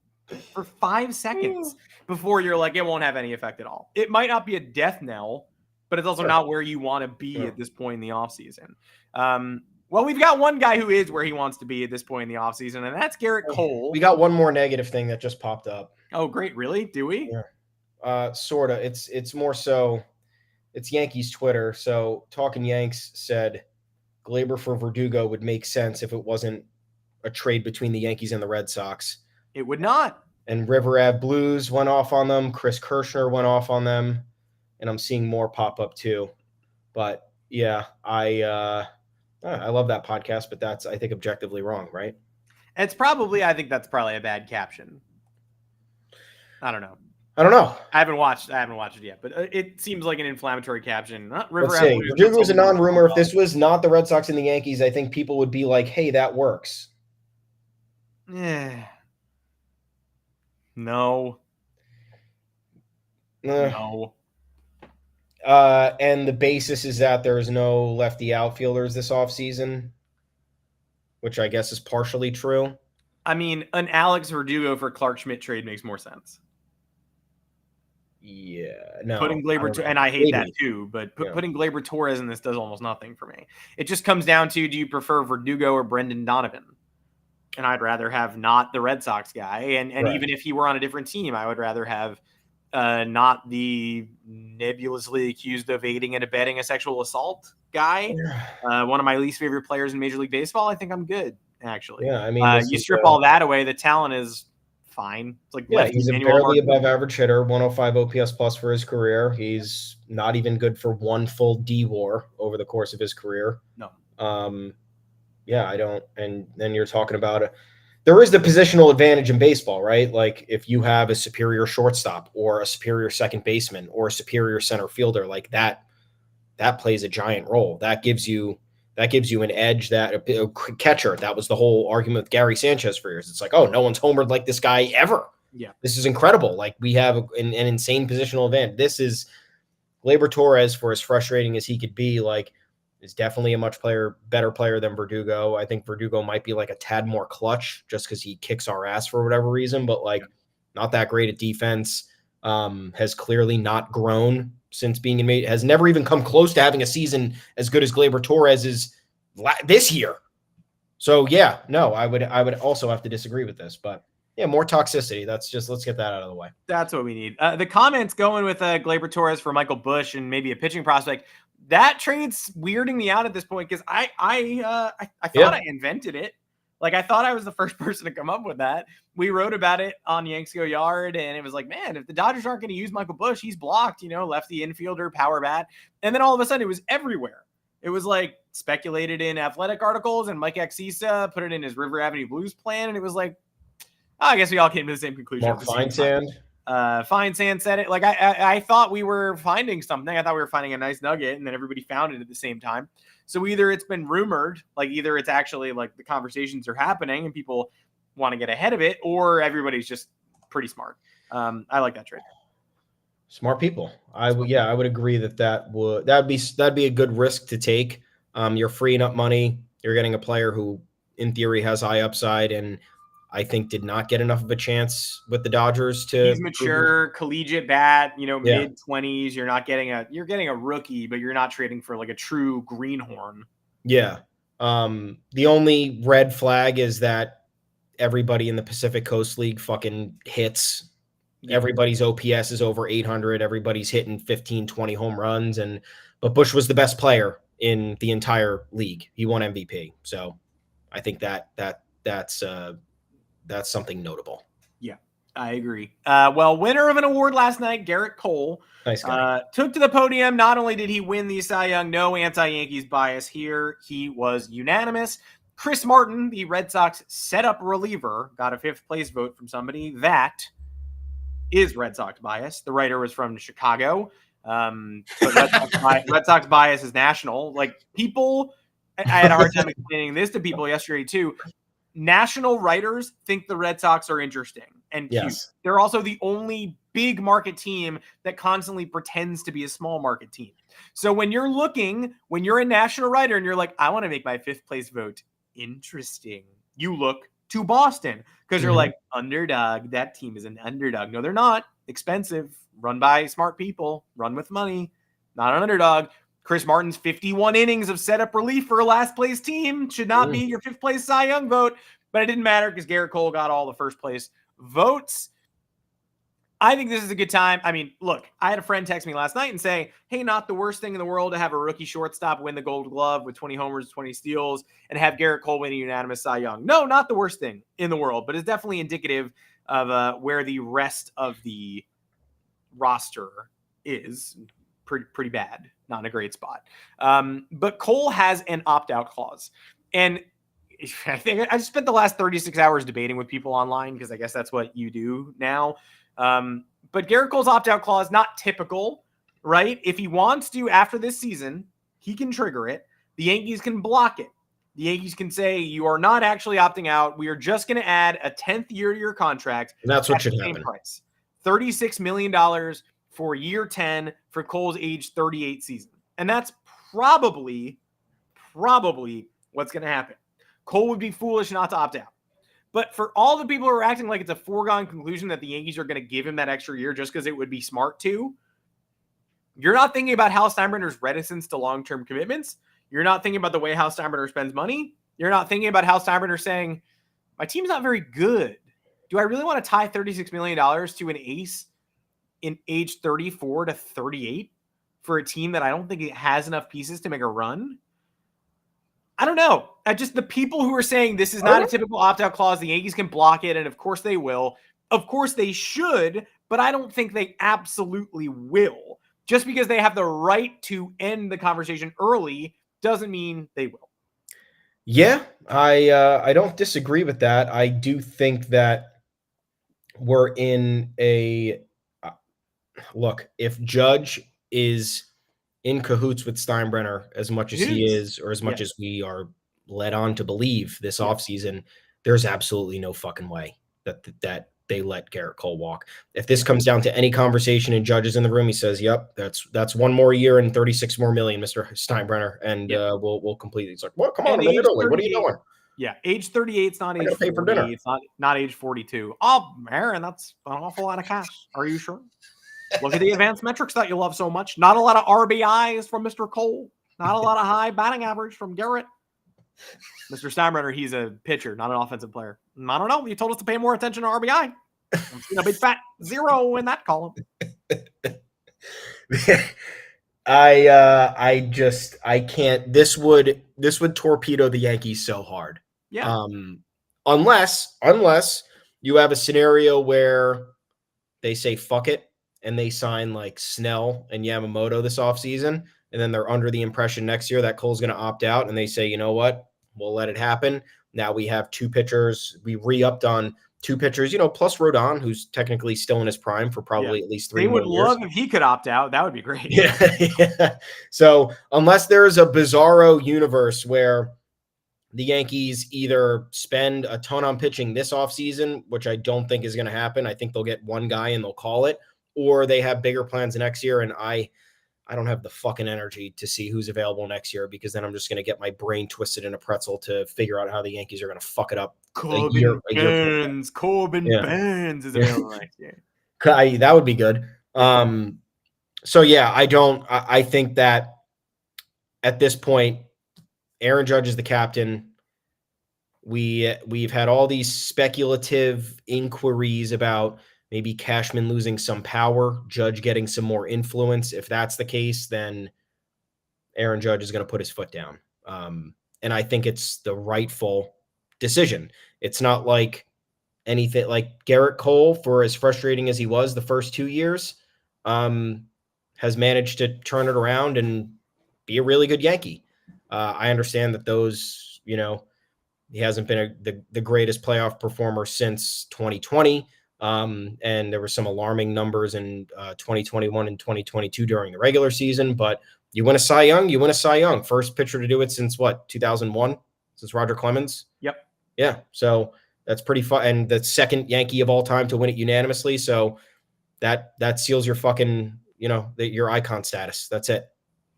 for 5 seconds before you're like, it won't have any effect at all. It might not be a death knell, but it's also not where you want to be at this point in the offseason. Well, we've got one guy who is where he wants to be at this point in the offseason, and that's Gerrit Cole. We got one more negative thing that just popped up. Oh, great. Really? Do we? Yeah. Sort of. It's more so, it's Yankees Twitter. So Talking Yanks said Gleyber for Verdugo would make sense if it wasn't a trade between the Yankees and the Red Sox. It would not. And River Ave Blues went off on them. Chris Kirshner went off on them. And I'm seeing more pop up too. But yeah, I love that podcast, but that's, I think, objectively wrong, right? I think that's probably a bad caption. I don't know. I haven't watched it yet, but it seems like an inflammatory caption. Let's see. Verdugo was a non-rumor. If this was not the Red Sox and the Yankees, I think people would be like, hey, that works. Yeah. No. No. And the basis is that there is no lefty outfielders this offseason, which I guess is partially true. I mean, an Alex Verdugo for Clark Schmidt trade makes more sense. Yeah, no. Putting Gleyber, and I hate that too, but putting Gleyber Torres in this does almost nothing for me. It just comes down to, do you prefer Verdugo or Brendan Donovan? And I'd rather have not the Red Sox guy. And even if he were on a different team, I would rather have not the nebulously accused of aiding and abetting a sexual assault guy. One of my least favorite players in Major League Baseball. I think I'm good. actually. Yeah, I mean, You strip all that away, the talent is fine. It's like lefty he's a Manuel barely Martin. above average hitter, 105 OPS plus for his career. He's not even good for one full D WAR over the course of his career. No. I don't. And then you're talking about there is the positional advantage in baseball, right? Like if you have a superior shortstop or a superior second baseman or a superior center fielder, like that plays a giant role. That gives you an edge. That a catcher. That was the whole argument with Gary Sanchez for years. It's like, oh, no one's homered like this guy ever. Yeah, this is incredible. Like we have an insane positional advantage. This is Gleyber Torres, for as frustrating as he could be, like is definitely a much better player than Verdugo. I think Verdugo might be like a tad more clutch just because he kicks our ass for whatever reason, but like not that great at defense. Has clearly not grown since being in has never even come close to having a season as good as Gleyber Torres is this year. So I would also have to disagree with this, but yeah, more toxicity. Let's get that out of the way. that's what we need. The comments going with Gleyber Torres for Michael Busch and maybe a pitching prospect. That trade's weirding me out at this point because I thought I invented it. Like I thought I was the first person to come up with that. We wrote about it on Yanks Go Yard, and it was like, man, if the Dodgers aren't going to use Michael Busch, he's blocked. Lefty infielder, power bat, and then all of a sudden it was everywhere. It was like speculated in Athletic articles, and Mike Axisa put it in his River Avenue Blues plan, and it was like, I guess we all came to the same conclusion. Mark Feinsand. Feinsand said it. Like I thought we were finding something. I thought we were finding a nice nugget, and then everybody found it at the same time. So either it's been rumored, like either it's actually like the conversations are happening and people want to get ahead of it, or everybody's just pretty smart. I like that trade. Smart people. I would agree that'd be a good risk to take. You're freeing up money. You're getting a player who, in theory, has high upside, and I think did not get enough of a chance with the Dodgers to. He's mature, collegiate bat, mid-20s. You're getting a rookie, but you're not trading for like a true greenhorn. Yeah. The only red flag is that everybody in the Pacific Coast League fucking hits. Yeah. Everybody's OPS is over 800. Everybody's hitting 15, 20 home runs. But Busch was the best player in the entire league. He won MVP. So I think that's something notable. Yeah, I agree. Winner of an award last night, Gerrit Cole. Nice guy. Took to the podium. Not only did he win the Cy Young, no anti-Yankees bias here. He was unanimous. Chris Martin, the Red Sox setup reliever, got a fifth place vote from somebody. That is Red Sox bias. The writer was from Chicago. But Red Sox bias is national. Like people, I had a hard time explaining this to people yesterday too. National writers think the Red Sox are interesting and cute. Yes. They're also the only big market team that constantly pretends to be a small market team. So when you're a national writer and you're like, I want to make my fifth place vote interesting, you look to Boston because you're like, underdog. That team is an underdog. No, they're not. Expensive, run by smart people, run with money, not an underdog. Chris Martin's 51 innings of setup relief for a last place team should not be your fifth place Cy Young vote, but it didn't matter because Gerrit Cole got all the first place votes. I think this is a good time. I mean, look, I had a friend text me last night and say, hey, not the worst thing in the world to have a rookie shortstop win the Gold Glove with 20 homers, 20 steals, and have Gerrit Cole win a unanimous Cy Young. No, not the worst thing in the world, but it's definitely indicative of where the rest of the roster is. Pretty bad, not in a great spot. But Cole has an opt-out clause. And I think I spent the last 36 hours debating with people online because I guess that's what you do now. But Gerrit Cole's opt-out clause, not typical, right? If he wants to after this season, he can trigger it. The Yankees can block it. The Yankees can say, you are not actually opting out. We are just going to add a 10th year to your contract. And that's what should happen. Price. $36 million for year 10 for Cole's age 38 season. And that's probably what's going to happen. Cole would be foolish not to opt out. But for all the people who are acting like it's a foregone conclusion that the Yankees are going to give him that extra year just because it would be smart to, you're not thinking about Hal Steinbrenner's reticence to long-term commitments. You're not thinking about the way Hal Steinbrenner spends money. You're not thinking about Hal Steinbrenner saying, my team's not very good. Do I really want to tie $36 million to an ace in age 34 to 38 for a team that I don't think it has enough pieces to make a run? I don't know. The people who are saying this is not a typical opt-out clause, the Yankees can block it, and of course they will. Of course they should, but I don't think they absolutely will. Just because they have the right to end the conversation early doesn't mean they will. Yeah, I don't disagree with that. I do think that we're in a look. If Judge is in cahoots with Steinbrenner as much as he is, or as much as we are led on to believe this offseason, there's absolutely no fucking way that they let Gerrit Cole walk. If this comes down to any conversation and Judge is in the room, he says, "Yep, that's one more year and 36 more million, Mr. Steinbrenner, and we'll complete." He's like, "Well, come on, I'm in Italy. What are you doing?" Yeah, age 38 is not age 40. For dinner. It's not age 42. Oh, Aaron, that's an awful lot of cash. Are you sure? Look at the advanced metrics that you love so much. Not a lot of RBIs from Mr. Cole. Not a lot of high batting average from Gerrit. Mr. Steinbrenner, he's a pitcher, not an offensive player. I don't know. You told us to pay more attention to RBI. I'm seeing a big fat 0 in that column. I can't. This would torpedo the Yankees so hard. Yeah. Unless you have a scenario where they say fuck it and they sign like Snell and Yamamoto this offseason, and then they're under the impression next year that Cole's going to opt out, and they say, you know what, we'll let it happen. Now we have 2 pitchers. We re-upped on 2 pitchers, plus Rodon, who's technically still in his prime for probably at least 3 more years. They would love if he could opt out. That would be great. Yeah. So unless there's a bizarro universe where the Yankees either spend a ton on pitching this offseason, which I don't think is going to happen. I think they'll get one guy and they'll call it, or they have bigger plans next year. And I don't have the fucking energy to see who's available next year, because then I'm just going to get my brain twisted in a pretzel to figure out how the Yankees are going to fuck it up. Corbin Burns is available next year. That would be good. So yeah, I think that at this point, Aaron Judge is the captain. We've had all these speculative inquiries about maybe Cashman losing some power, Judge getting some more influence. If that's the case, then Aaron Judge is going to put his foot down. And I think it's the rightful decision. It's not like anything like Gerrit Cole, for as frustrating as he was the first 2 years, has managed to turn it around and be a really good Yankee. I understand that those, he hasn't been the greatest playoff performer since 2020. And there were some alarming numbers in 2021 and 2022 during the regular season, but you win a Cy Young, First pitcher to do it since 2001, since Roger Clemens. Yep. Yeah. So that's pretty fun. And the second Yankee of all time to win it unanimously. So that seals your fucking, your icon status. That's it.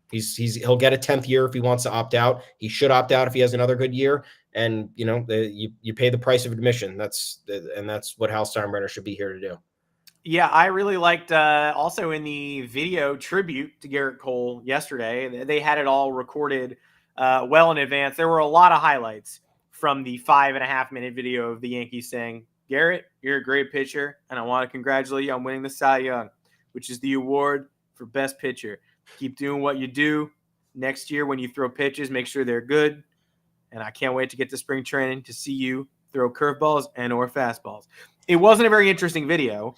He'll get a 10th year if he wants to opt out. He should opt out if he has another good year. And you pay the price of admission. That's what Hal Steinbrenner should be here to do. Yeah, I really liked also in the video tribute to Gerrit Cole yesterday. They had it all recorded well in advance. There were a lot of highlights from the 5.5-minute video of the Yankees saying, "Gerrit, you're a great pitcher, and I want to congratulate you on winning the Cy Young, which is the award for best pitcher. Keep doing what you do. Next year when you throw pitches, make sure they're good. And I can't wait to get to spring training to see you throw curveballs and or fastballs." It wasn't a very interesting video,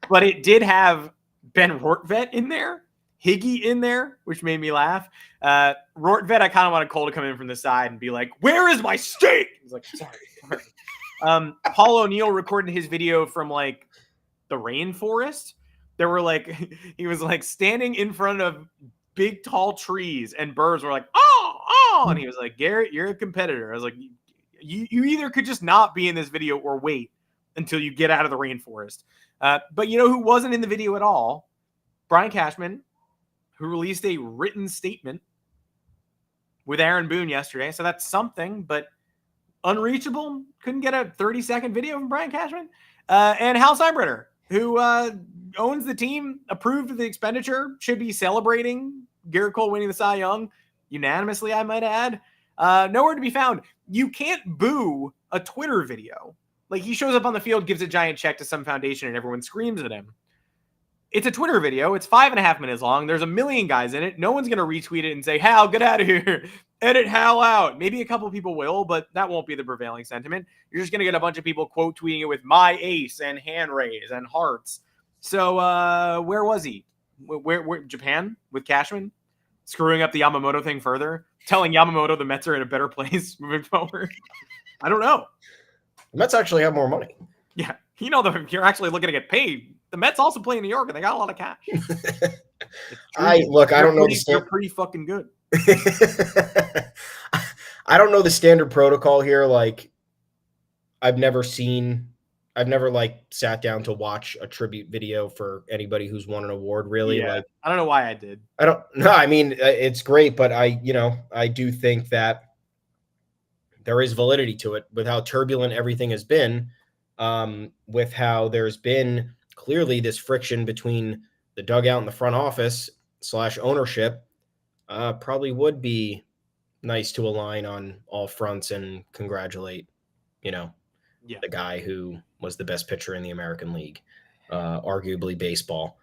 but it did have Ben Rortvedt in there, Higgy in there, which made me laugh. Rortvedt, I kind of wanted Cole to come in from the side and be like, "Where is my steak?" He's like, sorry. Paul O'Neill recorded his video from like the rainforest. There were he was standing in front of big tall trees, and birds were like, oh, and he was like, "Gerrit, you're a competitor." I was like, you either could just not be in this video or wait until you get out of the rainforest. But who wasn't in the video at all? Brian Cashman, who released a written statement with Aaron Boone yesterday. So that's something, but unreachable. Couldn't get a 30-second video from Brian Cashman. And Hal Steinbrenner, who owns the team, approved of the expenditure, should be celebrating Gerrit Cole winning the Cy Young unanimously, I might add. Nowhere to be found. You can't boo a Twitter video. He shows up on the field, gives a giant check to some foundation, and everyone screams at him. it's a Twitter video. It's 5.5 minutes long. There's a million guys in it. No one's going to retweet it and say, Hal, get out of here. Edit Hal out. Maybe a couple people will, but that won't be the prevailing sentiment. You're just going to get a bunch of people quote tweeting it with my ace and hand raise and hearts. So where was he? Where Japan with Cashman? Screwing up the Yamamoto thing further? Telling Yamamoto the Mets are in a better place moving forward? I don't know. The Mets actually have more money. Yeah. You're actually looking to get paid. The Mets also play in New York, and they got a lot of cash. I don't know. They're pretty fucking good. I don't know the standard protocol here. Like, I've never like sat down to watch a tribute video for anybody who's won an award. Really, Yeah, like, I don't know why I did. I don't know. I mean, it's great, but I do think that there is validity to it with how turbulent everything has been, with how there's been clearly this friction between the dugout and the front office / ownership. Probably would be nice to align on all fronts and congratulate, the guy who was the best pitcher in the American League, arguably baseball.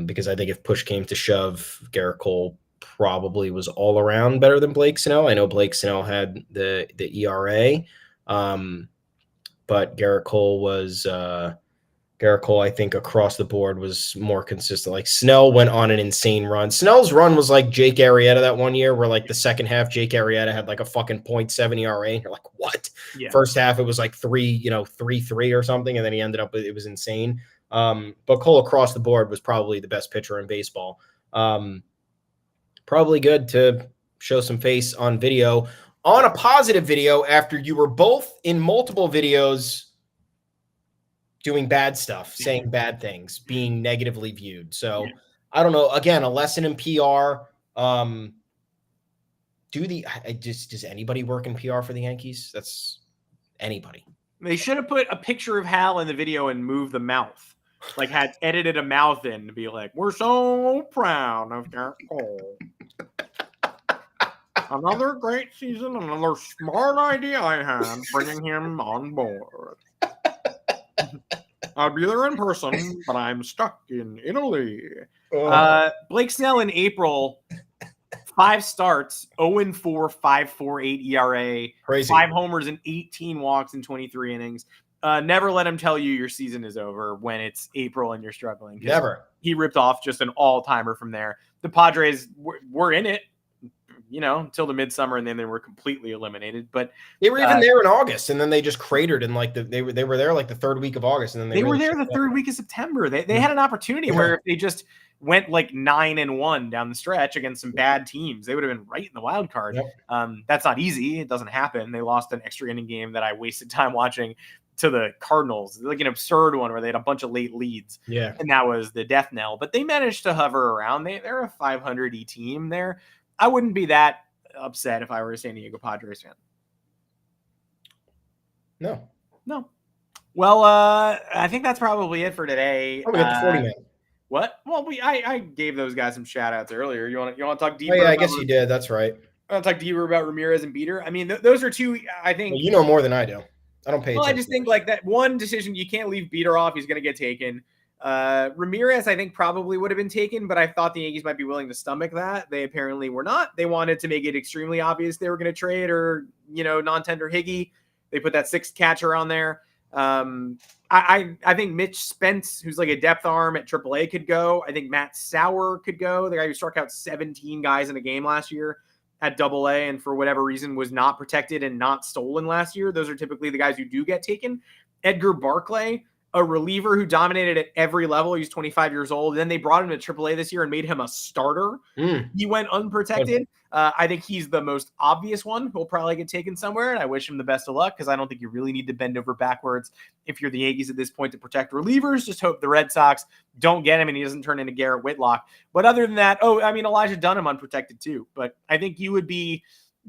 Because I think if push came to shove, Gerrit Cole probably was all around better than Blake Snell. I know Blake Snell had the ERA, but Gerrit Cole, I think across the board was more consistent. Like, Snell went on an insane run. Snell's run was like Jake Arrieta that one year, where like the second half, Jake Arrieta had like a fucking .7 ERA. And you're like, what? Yeah. First half, it was like 3.3 or something. And then he ended up with, it was insane. But Cole across the board was probably the best pitcher in baseball. Probably good to show some face on video, on a positive video, after you were both in multiple videos doing bad stuff, saying bad things, being negatively viewed. So I don't know. Again, a lesson in PR. Does anybody work in PR for the Yankees? That's anybody. They should have put a picture of Hal in the video and moved the mouth. Like, had edited a mouth in to be like, we're so proud of Gerrit Cole. Another great season, another smart idea I had, bringing him on board. I'll be there in person, but I'm stuck in Italy. Blake Snell in April, 5 starts, 0-4, 5.48 ERA, Crazy. 5 homers and 18 walks in 23 innings. Never let him tell you your season is over when it's April and you're struggling. Never. He ripped off just an all-timer from there. The Padres were in it, until the midsummer, and then they were completely eliminated. But they were even there in August, and then they just cratered in like they were there like the third week of August, and then they were there the third week of September. They had an opportunity where if they just went like 9-1 down the stretch against some bad teams, they would have been right in the wild card. Yep. That's not easy. It doesn't happen. They lost an extra inning game that I wasted time watching to the Cardinals, like an absurd one where they had a bunch of late leads. Yeah. And that was the death knell. But they managed to hover around. They're a 500-y team there. I wouldn't be that upset if I were a San Diego Padres fan. No. Well, I think that's probably it for today. Oh, we got the 40-man. What? Well, I gave those guys some shout outs earlier. You want to talk deeper? Oh, yeah, I guess you did. That's right. I want to talk deeper about Ramirez and Beater. I mean, those are two, I think. Well, you know more than I do. I don't pay attention. Well, I just think like that one decision, you can't leave Beater off. He's going to get taken. Ramirez, I think, probably would have been taken, but I thought the Yankees might be willing to stomach that. They apparently were not. They wanted to make it extremely obvious they were going to trade or, non-tender Higgy. They put that 6th catcher on there. I think Mitch Spence, who's like a depth arm at AAA, could go. I think Matt Sauer could go, the guy who struck out 17 guys in a game last year at AA and for whatever reason was not protected and not stolen last year. Those are typically the guys who do get taken. Edgar Barclay, a reliever who dominated at every level. He's 25 years old. Then they brought him to AAA this year and made him a starter. He went unprotected. I think he's the most obvious one who'll probably get taken somewhere, and I wish him the best of luck because I don't think you really need to bend over backwards if you're the Yankees at this point to protect relievers. Just hope the Red Sox don't get him and he doesn't turn into Garrett Whitlock. But other than that, Elijah Dunham unprotected too. But I think you would be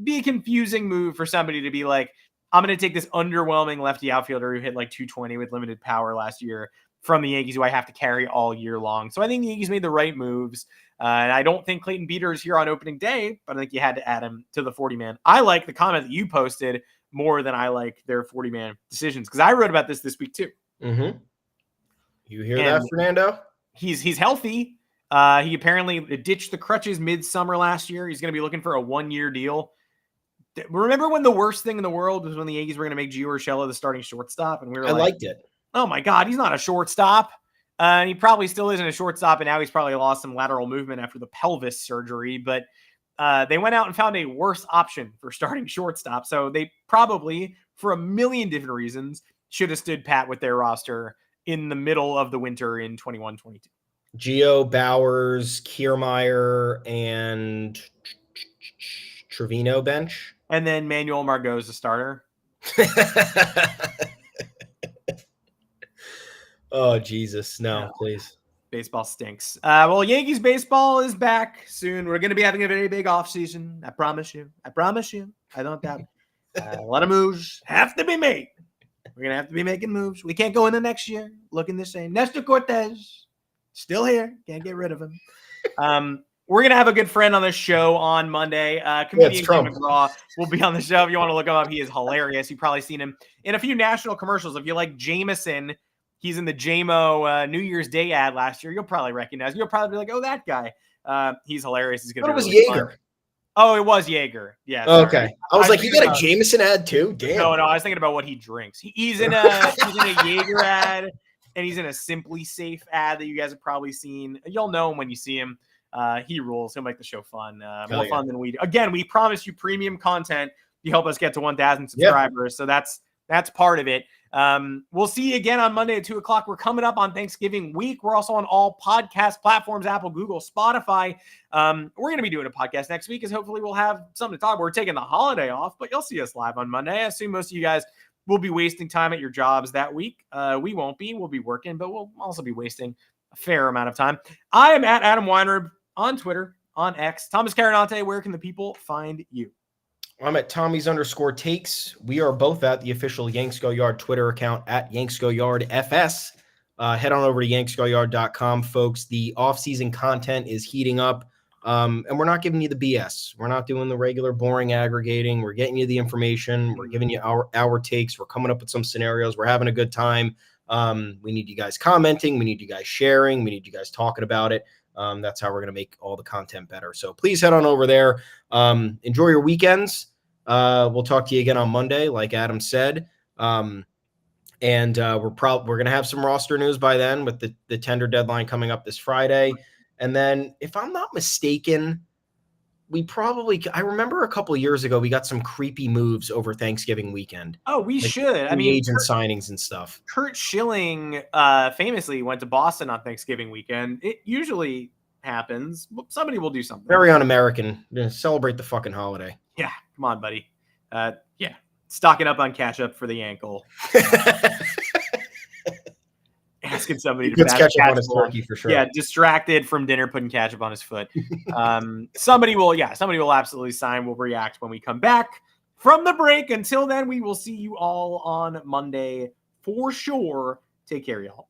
a confusing move for somebody to be like, I'm going to take this underwhelming lefty outfielder who hit like 220 with limited power last year from the Yankees, who I have to carry all year long. So I think the Yankees made the right moves. And I don't think Clayton Beater is here on opening day, but I think you had to add him to the 40-man. I like the comment that you posted more than I like their 40-man decisions because I wrote about this week too. Mm-hmm. You hear that, Fernando? he's healthy. He apparently ditched the crutches midsummer last year. He's going to be looking for a 1-year deal. Remember when the worst thing in the world was when the Yankees were going to make Gio Urshela the starting shortstop? And we were I liked it. Oh my God, he's not a shortstop. He probably still isn't a shortstop, and now he's probably lost some lateral movement after the pelvis surgery. But they went out and found a worse option for starting shortstop. So they probably, for a million different reasons, should have stood pat with their roster in the middle of the winter in 21-22. Gio, Bowers, Kiermaier, and Trevino bench. And then Manuel Margot's the starter. Oh, Jesus. No, please. Baseball stinks. Well, Yankees baseball is back soon. We're going to be having a very big offseason. I promise you. I promise you. I don't doubt it. A lot of moves have to be made. We're going to have to be making moves. We can't go into next year looking the same. Nestor Cortez, still here. Can't get rid of him. We're going to have a good friend on the show on Monday. Comedian Kim McGraw will be on the show. If you want to look him up, he is hilarious. You've probably seen him in a few national commercials. If you like Jameson, he's in the JMO New Year's Day ad last year. You'll probably recognize him. You'll probably be like, oh, that guy. He's hilarious. He's going to be really Jaeger. fun. Oh, it was Jaeger. Yeah. Okay. I was like, you got a Jameson ad too? Damn. No, I was thinking about what he drinks. He's in a Jaeger ad, and he's in a Simply Safe ad that you guys have probably seen. You'll know him when you see him. He rules. He'll make the show fun. More fun than we do. Again, we promise you premium content. You help us get to 1,000 subscribers. So that's part of it. We'll see you again on Monday at 2:00. We're coming up on Thanksgiving week. We're also on all podcast platforms, Apple, Google, Spotify. We're going to be doing a podcast next week because hopefully we'll have something to talk about. We're taking the holiday off, but you'll see us live on Monday. I assume most of you guys will be wasting time at your jobs that week. We won't be. We'll be working, but we'll also be wasting a fair amount of time. I am at Adam Weinrib on Twitter, on X. Thomas Carinante, where can the people find you? I'm at Tommy's_takes. We are both at the official Yanks Go Yard Twitter account at Yanks Go Yard FS. Head on over to yanksgoyard.com, folks. The off-season content is heating up, and we're not giving you the BS. We're not doing the regular boring aggregating. We're getting you the information. We're giving you our takes. We're coming up with some scenarios. We're having a good time. We need you guys commenting. We need you guys sharing. We need you guys talking about it. That's how we're going to make all the content better. So please head on over there. Enjoy your weekends. We'll talk to you again on Monday, like Adam said. And we're going to have some roster news by then with the tender deadline coming up this Friday. And then if I'm not mistaken, I remember a couple of years ago, we got some creepy moves over Thanksgiving weekend. Oh, we should. I mean, agent signings and stuff. Curt Schilling famously went to Boston on Thanksgiving weekend. It usually happens. Somebody will do something. Very un-American. Celebrate the fucking holiday. Yeah. Come on, buddy. Yeah. Stocking up on catch-up for the ankle. Asking somebody to catch up on his turkey for sure. Yeah, distracted from dinner, putting ketchup on his foot. Somebody will absolutely sign. We'll react when we come back from the break. Until then, we will see you all on Monday for sure. Take care, y'all.